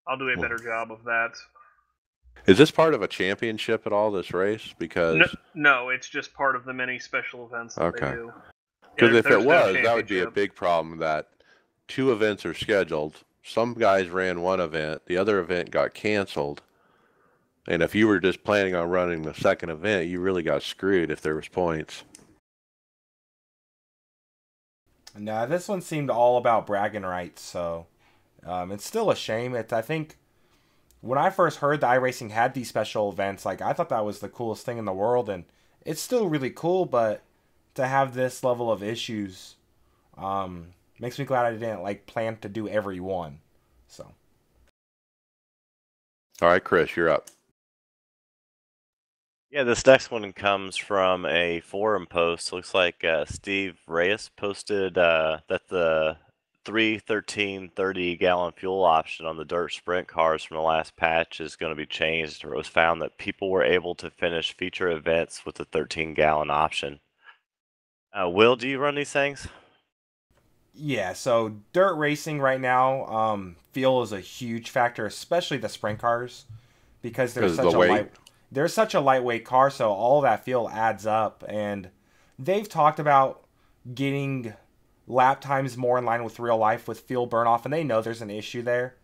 I'll do a better job of that." Is this part of a championship at all, this race? Because no, it's just part of the many special events that they do. Because if it was, that would be a big problem, that 2 events are scheduled. Some guys ran one event, the other event got canceled. And if you were just planning on running the second event, you really got screwed if there was points. Nah, this one seemed all about bragging rights, so it's still a shame. I think when I first heard that iRacing had these special events, I thought that was the coolest thing in the world, and it's still really cool, but to have this level of issues makes me glad I didn't plan to do every one. So. All right, Chris, you're up. Yeah, this next one comes from a forum post. Looks like Steve Reyes posted that the 30-gallon fuel option on the dirt sprint cars from the last patch is going to be changed. It was found that people were able to finish feature events with the 13-gallon option. Will, do you run these things? Yeah, so dirt racing right now, fuel is a huge factor, especially the sprint cars, because there's such a lightweight car, so all that fuel adds up. And they've talked about getting lap times more in line with real life with fuel burn off, and they know there's an issue there.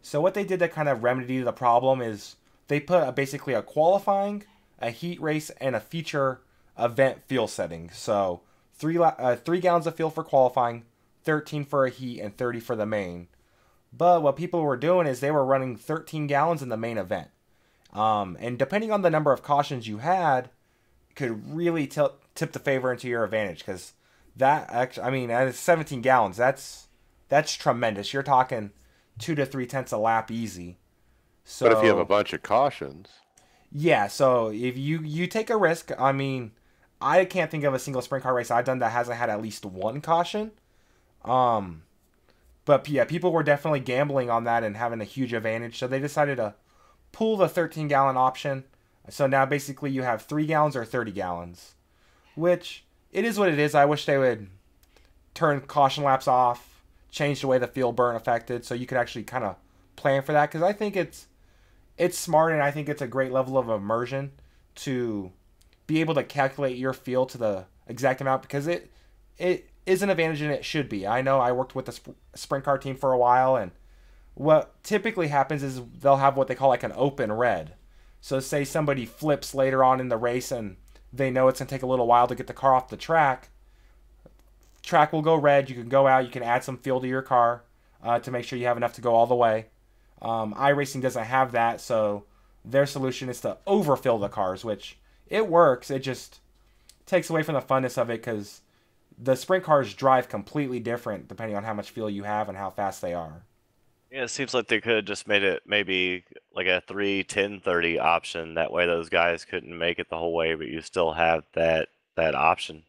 So what they did to kind of remedy the problem is they put basically a qualifying, a heat race, and a feature event fuel setting. So 3 gallons of fuel for qualifying, 13 for a heat, and 30 for the main. But what people were doing is they were running 13 gallons in the main event. And depending on the number of cautions you had, could really tip the favor into your advantage, because at 17 gallons, that's tremendous. You're talking 2 to 3 tenths a lap easy. So, but if you have a bunch of cautions, yeah. So if you take a risk, I can't think of a single sprint car race I've done that hasn't had at least one caution. But yeah, people were definitely gambling on that and having a huge advantage, so they decided to pull the 13-gallon option. So now basically you have 3 gallons or 30 gallons, which it is what it is. I wish they would turn caution laps off, change the way the fuel burn affected, so you could actually kind of plan for that, because I think it's smart, and I think it's a great level of immersion to be able to calculate your fuel to the exact amount, because it is an advantage, and it should be. I know I worked with the sprint car team for a while, and what typically happens is they'll have what they call an open red. So say somebody flips later on in the race and they know it's going to take a little while to get the car off the track. Track will go red. You can go out. You can add some fuel to your car to make sure you have enough to go all the way. iRacing doesn't have that, so their solution is to overfill the cars, which it works. It just takes away from the funness of it, because the sprint cars drive completely different depending on how much fuel you have and how fast they are. Yeah, it seems like they could have just made it maybe like a 3-10-30 option. That way, those guys couldn't make it the whole way, but you still have that option.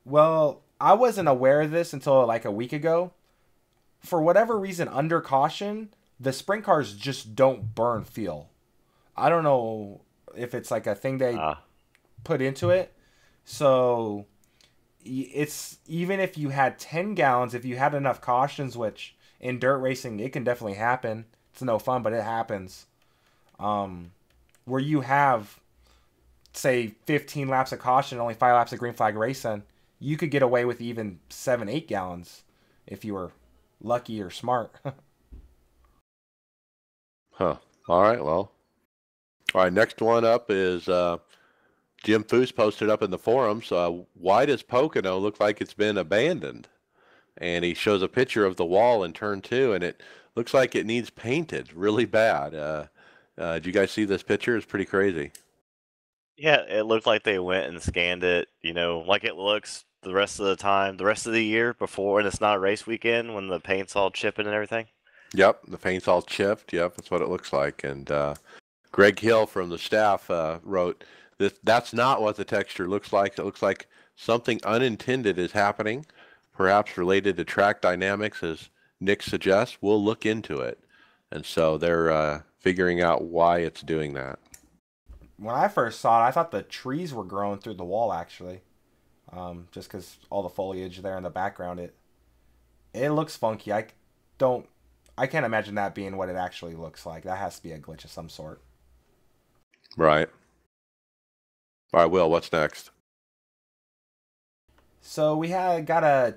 Well, I wasn't aware of this until like a week ago. For whatever reason, under caution, the sprint cars just don't burn fuel. I don't know if it's like a thing they Ah, put into it. So it's even if you had 10 gallons, if you had enough cautions, which in dirt racing it can definitely happen. It's no fun, but it happens. Where you have say 15 laps of caution, only 5 laps of green flag racing, you could get away with even 7, 8 gallons if you were lucky or smart. Huh. All right. Well. All right. Next one up is Jim Foose posted up in the forums. Why does Pocono look like it's been abandoned? And he shows a picture of the wall in turn two, and it looks like it needs painted really bad. Did you guys see this picture? It's pretty crazy. yeah, it looked like they went and scanned it, like it looks the rest of the time, the rest of the year before, and it's not race weekend when the paint's all chipping and everything. Yep, the paint's all chipped. Yep, that's what it looks like. And Greg Hill from the staff wrote that's not what the texture looks like. It looks like something unintended is happening, perhaps related to track dynamics, as Nick suggests. We'll look into it. And so they're figuring out why it's doing that. When I first saw it, I thought the trees were growing through the wall actually, just because all the foliage there in the background. It looks funky. Don't I can't imagine that being what it actually looks like. That has to be a glitch of some sort. Right. All right, Will, what's next? So we got a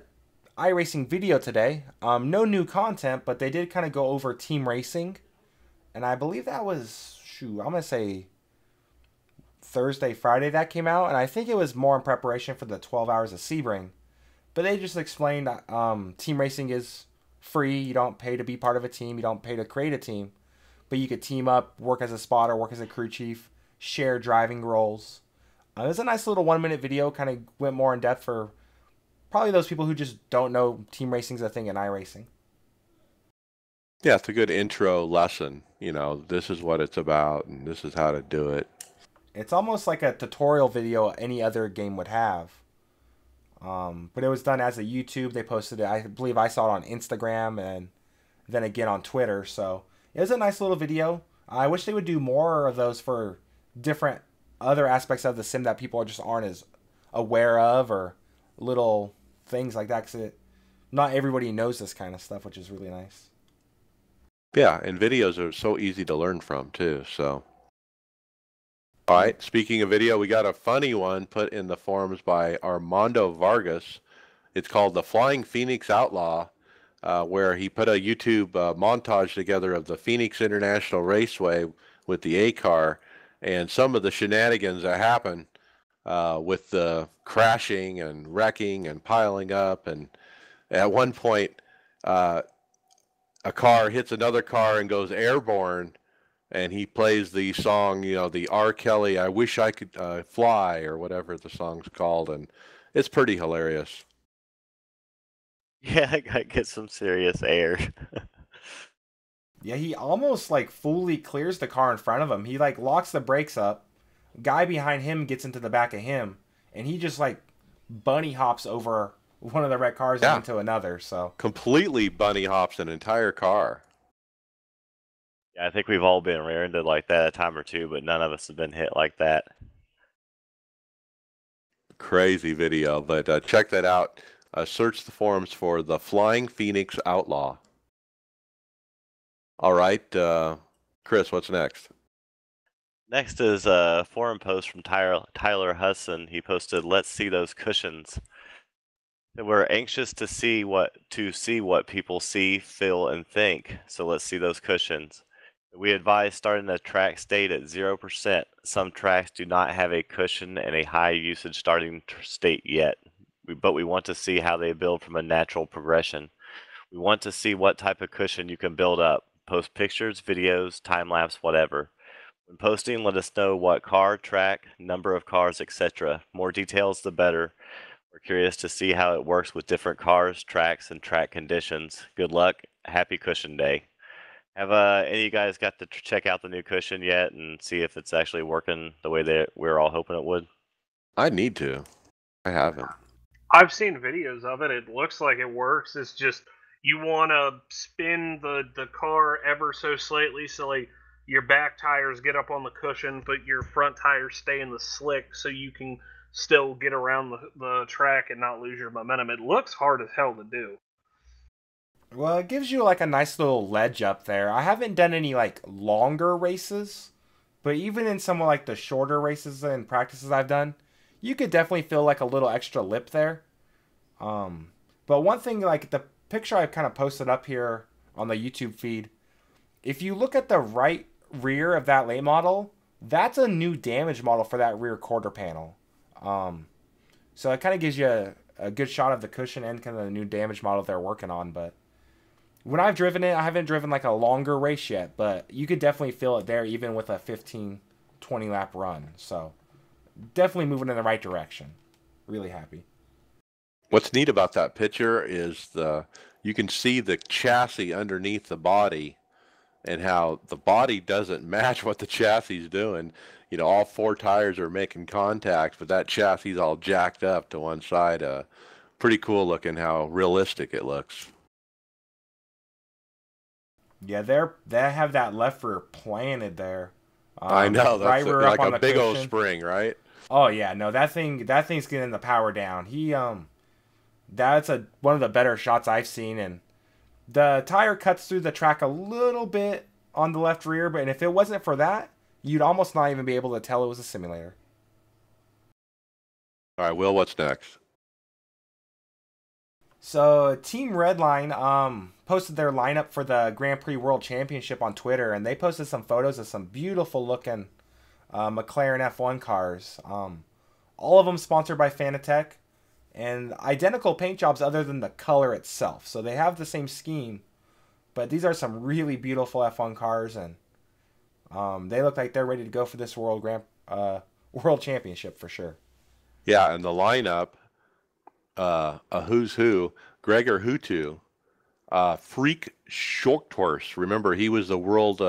iRacing video today. No new content, but they did kind of go over team racing, and I believe that was I'm gonna say Thursday, Friday that came out, and I think it was more in preparation for the 12 hours of Sebring. But they just explained that team racing is free. You don't pay to be part of a team. You don't pay to create a team, but you could team up, work as a spotter, work as a crew chief, share driving roles. It was a nice little 1 minute video. Kind of went more in depth for probably those people who just don't know team racing's a thing in iRacing. Yeah, it's a good intro lesson. This is what it's about, and this is how to do it. It's almost like a tutorial video any other game would have. But it was done as a YouTube. They posted it. I believe I saw it on Instagram and then again on Twitter. So it was a nice little video. I wish they would do more of those for different other aspects of the sim that people just aren't as aware of, or little things like that. Because not everybody knows this kind of stuff, which is really nice. Yeah, and videos are so easy to learn from too. So, all right. Speaking of video, we got a funny one put in the forums by Armando Vargas. It's called "The Flying Phoenix Outlaw," where he put a YouTube montage together of the Phoenix International Raceway with the A car and some of the shenanigans that happen with the crashing and wrecking and piling up. And at one point, a car hits another car and goes airborne, and he plays the song, the R. Kelly, "I Wish I Could Fly," or whatever the song's called, and it's pretty hilarious. Yeah, I gotta get some serious air. Yeah, he almost like fully clears the car in front of him. He like locks the brakes up. Guy behind him gets into the back of him, and he just like bunny hops over one of the red cars and into another. So completely bunny hops an entire car. Yeah, I think we've all been rear-ended like that a time or two, but none of us have been hit like that. Crazy video, but check that out. Search the forums for "The Flying Phoenix Outlaw." All right, Chris, what's next? Next is a forum post from Tyler Hudson. He posted, "Let's see those cushions." We're anxious to see what people see, feel, and think. So let's see those cushions. We advise starting the track state at 0%. Some tracks do not have a cushion and a high usage starting state yet, but we want to see how they build from a natural progression. We want to see what type of cushion you can build up. Post pictures, videos, time lapse, whatever. When posting, let us know what car, track, number of cars, etc. More details, the better. We're curious to see how it works with different cars, tracks, and track conditions. Good luck. Happy Cushion Day. Have any of you guys got to check out the new cushion yet and see if it's actually working the way that we're all hoping it would? I need to. I haven't. I've seen videos of it. It looks like it works. It's just you want to spin the car ever so slightly, so like your back tires get up on the cushion, but your front tires stay in the slick, so you can still get around the track and not lose your momentum. It looks hard as hell to do. Well, it gives you like a nice little ledge up there. I haven't done any like longer races, but even in some of like the shorter races and practices I've done, you could definitely feel like a little extra lip there. But one thing, like the picture I kind of posted up here on the YouTube feed, if you look at the right rear of that late model, that's a new damage model for that rear quarter panel. So it kind of gives you a good shot of the cushion and kind of the new damage model they're working on. But when I've driven it, I haven't driven like a longer race yet, but you could definitely feel it there even with a 15, 20 lap run. So definitely moving in the right direction. Really happy. What's neat about that picture is you can see the chassis underneath the body and how the body doesn't match what the chassis is doing. You know, all 4 tires are making contact, but that chassis is all jacked up to one side. Pretty cool looking how realistic it looks. Yeah, they have that left rear planted there. I know, that's right rear like up on a the big old cushion. spring, right? Oh yeah, no, that thing's getting the power down. That's one of the better shots I've seen, and the tire cuts through the track a little bit on the left rear, but if it wasn't for that, you'd almost not even be able to tell it was a simulator. All right, Will, what's next? So Team Redline posted their lineup for the Grand Prix World Championship on Twitter, and they posted some photos of some beautiful looking McLaren F1 cars. All of them sponsored by Fanatec, and identical paint jobs other than the color itself. So they have the same scheme, but these are some really beautiful F1 cars, and they look like they're ready to go for this World Championship for sure. Yeah, and the lineup, a who's who, Gregor Hutu, Freak Shorthorse. Remember, he was the world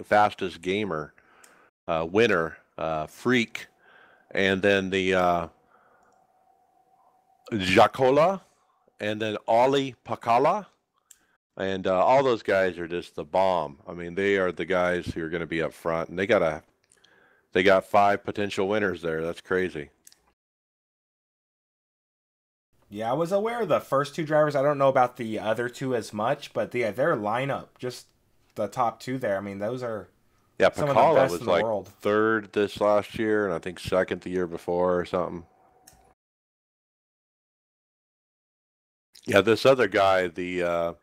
fastest gamer winner, Freak, and then the Jacola, and then Ollie Pakala, and all those guys are just the bomb. I mean, they are the guys who are going to be up front, and they got 5 potential winners there. That's crazy. Yeah, I was aware of the first 2 drivers. I don't know about the other 2 as much, but their lineup, just the top 2 there. I mean, those are some of the Pakala best was in the like world. 3rd this last year, and I think 2nd the year before or something. Yeah, this other guy, the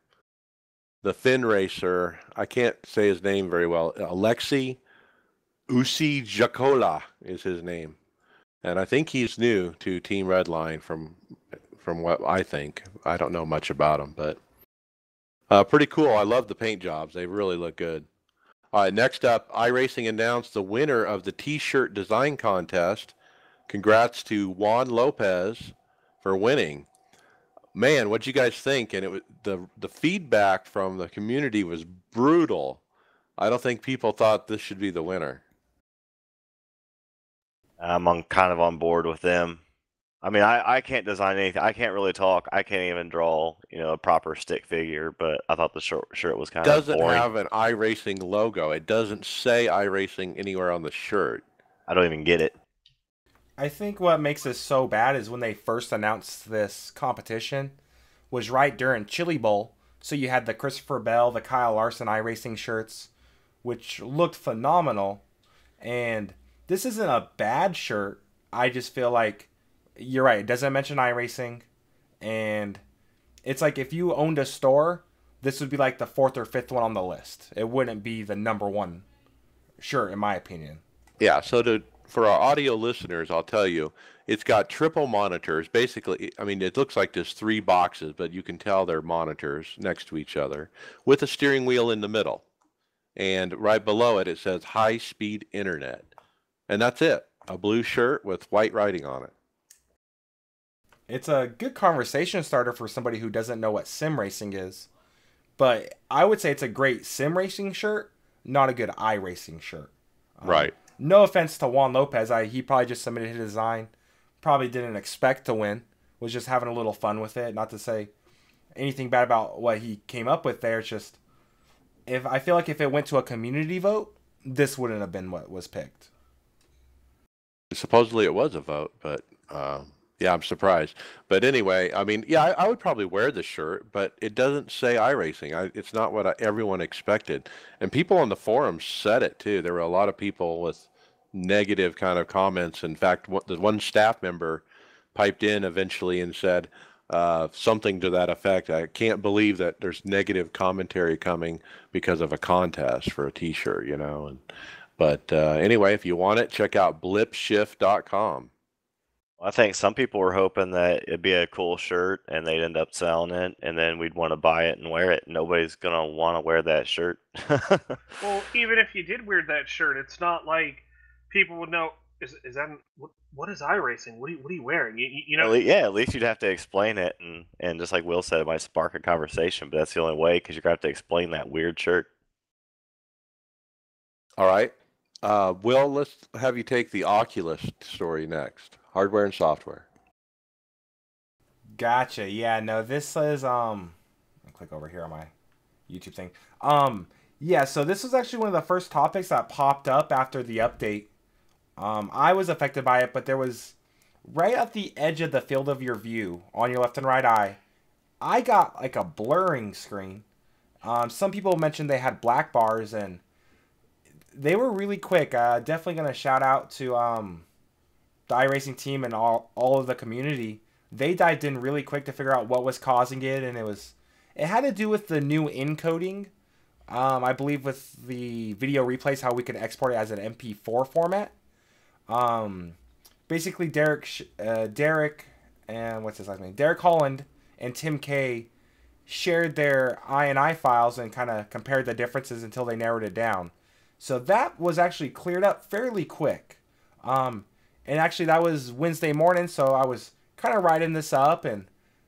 Finn racer, I can't say his name very well. Alexei Usi Jacola is his name, and I think he's new to Team Redline from what I think. I don't know much about him, but pretty cool. I love the paint jobs; they really look good. All right, next up, iRacing announced the winner of the T-shirt design contest. Congrats to Juan Lopez for winning. Man, what'd you guys think? And it was the feedback from the community was brutal. I don't think people thought this should be the winner. I'm kind of on board with them. I mean, I can't design anything. I can't really talk. I can't even draw, a proper stick figure. But I thought the shirt was kind of Doesn't boring. have an iRacing logo. It doesn't say iRacing anywhere on the shirt. I don't even get it. I think what makes this so bad is when they first announced this competition was right during Chili Bowl. So you had the Christopher Bell, the Kyle Larson iRacing shirts, which looked phenomenal. And this isn't a bad shirt. I just feel like you're right. It doesn't mention iRacing. And it's like if you owned a store, this would be like the 4th or 5th one on the list. It wouldn't be the number 1 shirt, in my opinion. Yeah, so for our audio listeners, I'll tell you, it's got triple monitors. Basically, I mean, it looks like there's 3 boxes, but you can tell they're monitors next to each other with a steering wheel in the middle. And right below it, it says high-speed internet. And that's it. A blue shirt with white writing on it. It's a good conversation starter for somebody who doesn't know what sim racing is. But I would say it's a great sim racing shirt, not a good iRacing shirt. Right. No offense to Juan Lopez. He probably just submitted his design. Probably didn't expect to win. Was just having a little fun with it. Not to say anything bad about what he came up with there. It's just, I feel like if it went to a community vote, this wouldn't have been what was picked. Supposedly it was a vote, but yeah, I'm surprised. But anyway, I mean, yeah, I would probably wear the shirt, but it doesn't say iRacing. It's not what everyone expected. And people on the forums said it too. There were a lot of people with negative kind of comments. In fact, the one staff member piped in eventually and said something to that effect. I can't believe that there's negative commentary coming because of a contest for a T-shirt, you know. But anyway, if you want it, check out blipshift.com. I think some people were hoping that it'd be a cool shirt and they'd end up selling it, and then we'd want to buy it and wear it. Nobody's gonna want to wear that shirt. Well, even if you did wear that shirt, it's not like people would know. Is that what is iRacing? What are you wearing? You know? Yeah, at least you'd have to explain it, and just like Will said, it might spark a conversation. But that's the only way, because you're gonna have to explain that weird shirt. All right. Will, let's have you take the Oculus story next. Hardware and software. Gotcha. Yeah, no, this is I'll click over here on my YouTube thing. Yeah, so this was actually one of the first topics that popped up after the update. I was affected by it, but there was right at the edge of the field of your view on your left and right eye, I got like a blurring screen. Some people mentioned they had black bars, and they were really quick. Definitely going to shout out to the iRacing team and all of the community. They dived in really quick to figure out what was causing it, and it had to do with the new encoding. I believe with the video replays, how we could export it as an MP4 format. Basically, Derek and what's his last name? Derek Holland and Tim K shared their INI files and kind of compared the differences until they narrowed it down. So that was actually cleared up fairly quick. And actually, that was Wednesday morning, so I was kind of writing this up and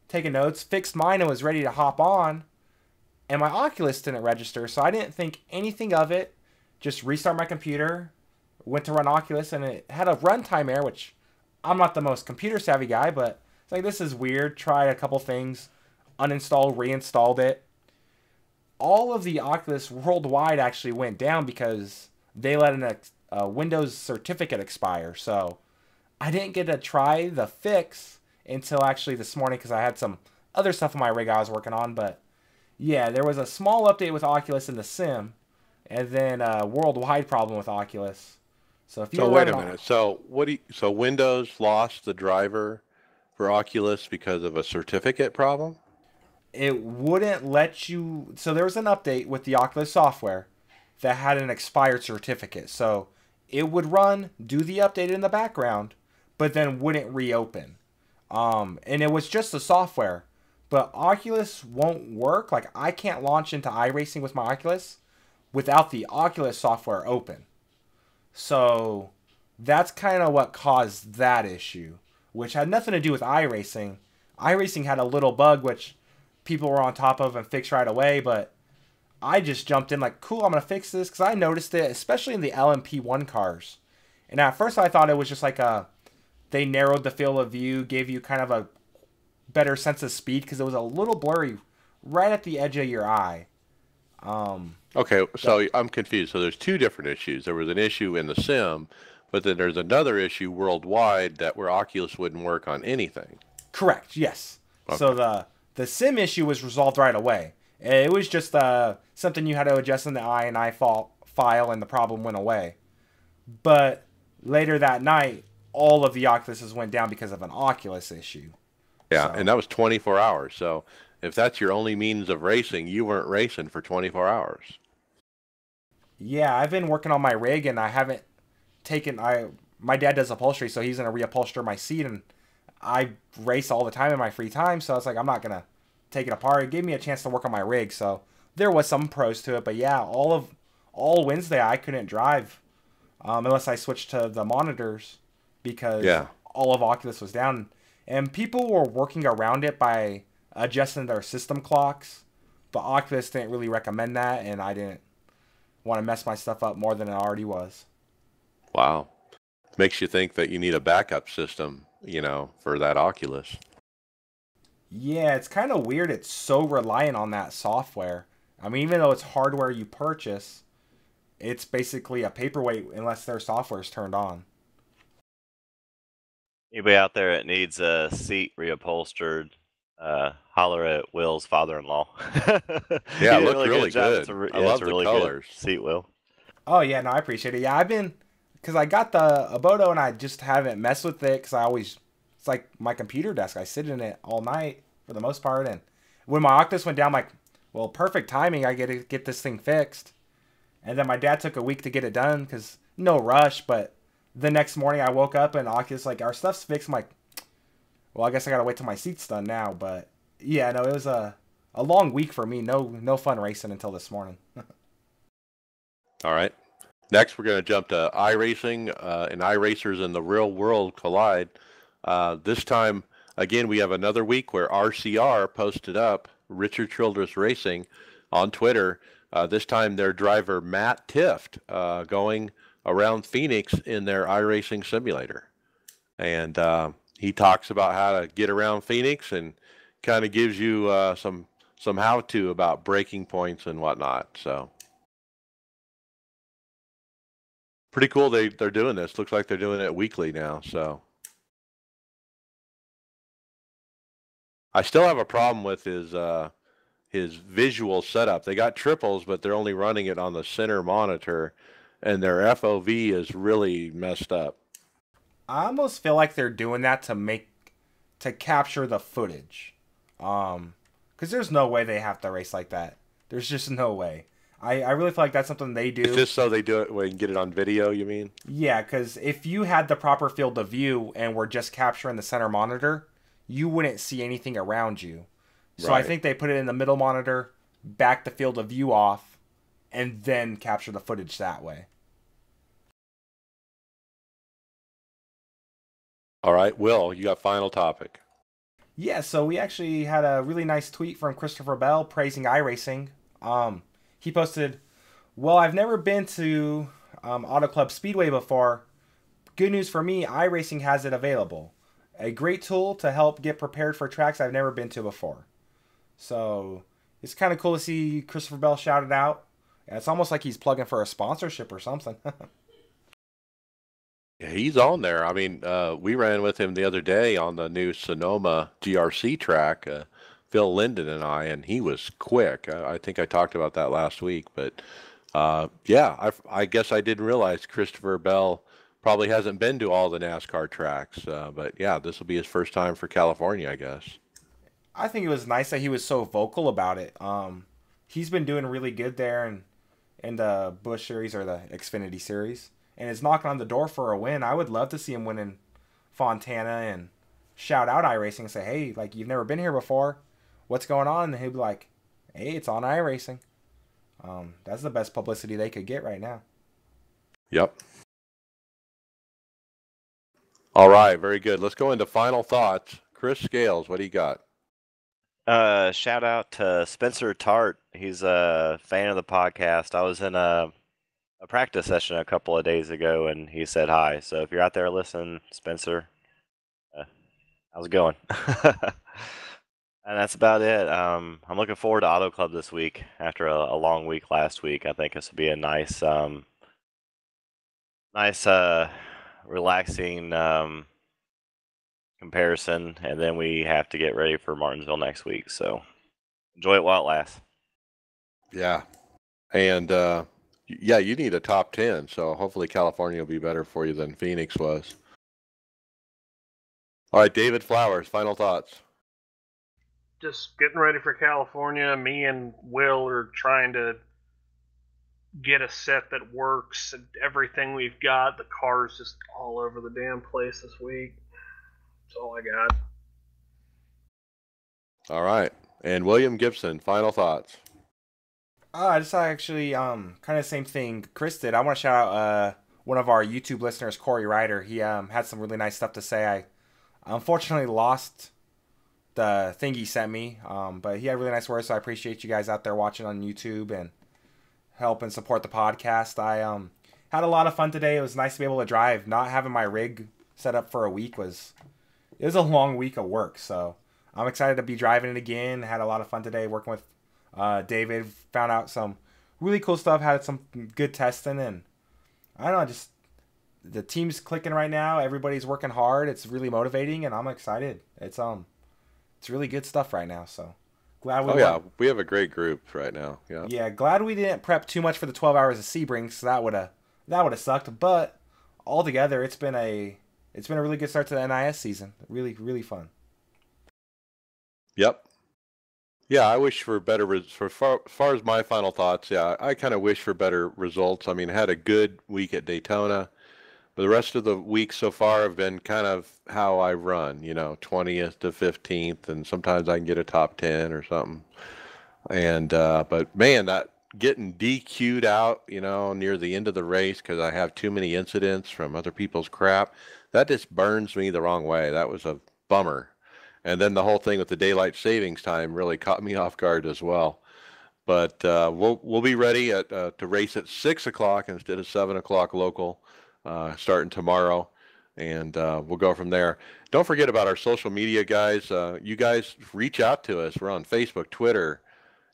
taking notes, fixed mine, and was ready to hop on. And my Oculus didn't register, so I didn't think anything of it. Just restart my computer, went to run Oculus, and it had a runtime error, which I'm not the most computer-savvy guy, but it's like, this is weird. Tried a couple things, uninstalled, reinstalled it. All of the Oculus worldwide actually went down because they let a Windows certificate expire, so I didn't get to try the fix until actually this morning because I had some other stuff on my rig I was working on. But yeah, there was a small update with Oculus in the sim, and then a worldwide problem with Oculus. So if you wait a minute. So Windows lost the driver for Oculus because of a certificate problem? It wouldn't let you. So there was an update with the Oculus software that had an expired certificate. So it would run, do the update in the background, but then wouldn't reopen. And it was just the software. But Oculus won't work. Like, I can't launch into iRacing with my Oculus without the Oculus software open. So that's kind of what caused that issue, which had nothing to do with iRacing. iRacing had a little bug which people were on top of and fixed right away, but I just jumped in like, cool, I'm going to fix this, because I noticed it, especially in the LMP1 cars. And at first I thought it was just like they narrowed the field of view, gave you kind of a better sense of speed, because it was a little blurry right at the edge of your eye. Okay, so I'm confused. So there's two different issues. There was an issue in the sim, but then there's another issue worldwide where Oculus wouldn't work on anything. Correct, yes. Okay. So the sim issue was resolved right away. It was just something you had to adjust in the INI file, and the problem went away. But later that night, all of the Oculuses went down because of an Oculus issue. Yeah, so. And that was 24 hours. So if that's your only means of racing, you weren't racing for 24 hours. Yeah, I've been working on my rig, and I haven't taken... My dad does upholstery, so he's going to reupholster my seat, and I race all the time in my free time, so it's like, I'm not going to take it apart. It gave me a chance to work on my rig, so there was some pros to it. But yeah, all Wednesday I couldn't drive unless I switched to the monitors, because all of Oculus was down. And people were working around it by adjusting their system clocks. the Oculus didn't really recommend that, and I didn't want to mess my stuff up more than it already was. Wow. Makes you think that you need a backup system, for that Oculus. Yeah, it's kind of weird. It's so reliant on that software. I mean, even though it's hardware you purchase, it's basically a paperweight unless their software is turned on. Anybody out there that needs a seat reupholstered, holler at Will's father-in-law. He Yeah, did it a looked really job. good. It's I love it's a the really colors. good seat, Will. Oh, yeah, no, I appreciate it. Yeah, because I got the Aboto and I just haven't messed with it because it's like my computer desk. I sit in it all night for the most part. And when my Oculus went down, I'm like, well, perfect timing. I get this thing fixed. And then my dad took a week to get it done because no rush. But the next morning I woke up and Oculus, like, our stuff's fixed. I'm like, well, I guess I got to wait till my seat's done now. But yeah, no, it was a long week for me. No fun racing until this morning. All right. Next, we're going to jump to iRacing and iRacers in the real world collide. This time, again, we have another week where RCR posted up Richard Childress Racing on Twitter. This time, their driver Matt Tift going around Phoenix in their iRacing simulator, and he talks about how to get around Phoenix and kind of gives you some how-to about braking points and whatnot. So. Pretty cool they're doing this. Looks like they're doing it weekly now, so. I still have a problem with his visual setup. They got triples, but they're only running it on the center monitor, and their FOV is really messed up. I almost feel like they're doing that to capture the footage. Because there's no way they have to race like that. There's just no way. I really feel like that's something they do. It's just so they do it where you can get it on video, you mean? Yeah, because if you had the proper field of view and were just capturing the center monitor, you wouldn't see anything around you. So Right. I think they put it in the middle monitor, back the field of view off, and then capture the footage that way. All right, Will, you got final topic. Yeah, so we actually had a really nice tweet from Christopher Bell praising iRacing. He posted, well, I've never been to Auto Club Speedway before. Good news for me, iRacing has it available. A great tool to help get prepared for tracks I've never been to before. So it's kind of cool to see Christopher Bell shout it out. It's almost like he's plugging for a sponsorship or something. Yeah, he's on there. I mean, we ran with him the other day on the new Sonoma GRC track, Phil Linden and I, and he was quick. I think I talked about that last week, but yeah, I guess I didn't realize Christopher Bell probably hasn't been to all the NASCAR tracks, but yeah, this will be his first time for California, I guess. I think it was nice that he was so vocal about it. He's been doing really good there in the Busch Series or the Xfinity Series, and is knocking on the door for a win. I would love to see him win in Fontana and shout out iRacing and say, hey, like, you've never been here before. What's going on? And he'd be like, hey, it's on iRacing. That's the best publicity they could get right now. Yep. All right, very good. Let's go into final thoughts. Chris Scales, what do you got? Shout out to Spencer Tart. He's a fan of the podcast. I was in a practice session a couple of days ago, and he said hi. So if you're out there listening, Spencer, how's it going? And that's about it. I'm looking forward to Auto Club this week after a long week last week. I think this will be a nice, relaxing comparison, and then we have to get ready for Martinsville next week. So enjoy it while it lasts. Yeah. And yeah, you need a top 10, so hopefully California will be better for you than Phoenix was. All right, David Flowers, final thoughts. Just getting ready for California. Me and Will are trying to get a set that works and everything we've got. The car's just all over the damn place this week. That's all I got. All right. And William Gibson, final thoughts. I just actually kind of the same thing Chris did. I want to shout out one of our YouTube listeners, Corey Ryder. He had some really nice stuff to say. I unfortunately lost the thing he sent me. But he had really nice words, so I appreciate you guys out there watching on YouTube and help and support the podcast. I had a lot of fun today. It was nice to be able to drive. Not having my rig set up for a week was a long week of work, so I'm excited to be driving it again. Had a lot of fun today working with David. Found out some really cool stuff. Had some good testing, and I don't know, just the team's clicking right now. Everybody's working hard. It's really motivating, and I'm excited. It's really good stuff right now. So glad we. We have a great group right now. Yeah. Yeah, glad we didn't prep too much for the 12 hours of Sebring, so that would have sucked. But altogether, it's been a really good start to the NIS season. Really, really fun. Yep. Yeah, I wish for better far as my final thoughts. Yeah, I kind of wish for better results. I mean, I had a good week at Daytona, but the rest of the week so far have been kind of how I run. 20th to 15th, and sometimes I can get a top 10 or something. And but man, that getting DQ'd out, near the end of the race because I have too many incidents from other people's crap, that just burns me the wrong way. That was a bummer. And then the whole thing with the daylight savings time really caught me off guard as well. But we'll be ready to race at 6 o'clock instead of 7 o'clock local, starting tomorrow, and we'll go from there. Don't forget about our social media, guys. You guys reach out to us. We're on Facebook, Twitter,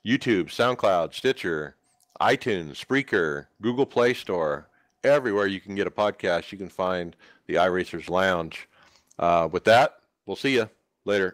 YouTube, SoundCloud, Stitcher, iTunes, Spreaker, Google Play Store. Everywhere you can get a podcast, you can find the iRacers Lounge. With that, we'll see you later.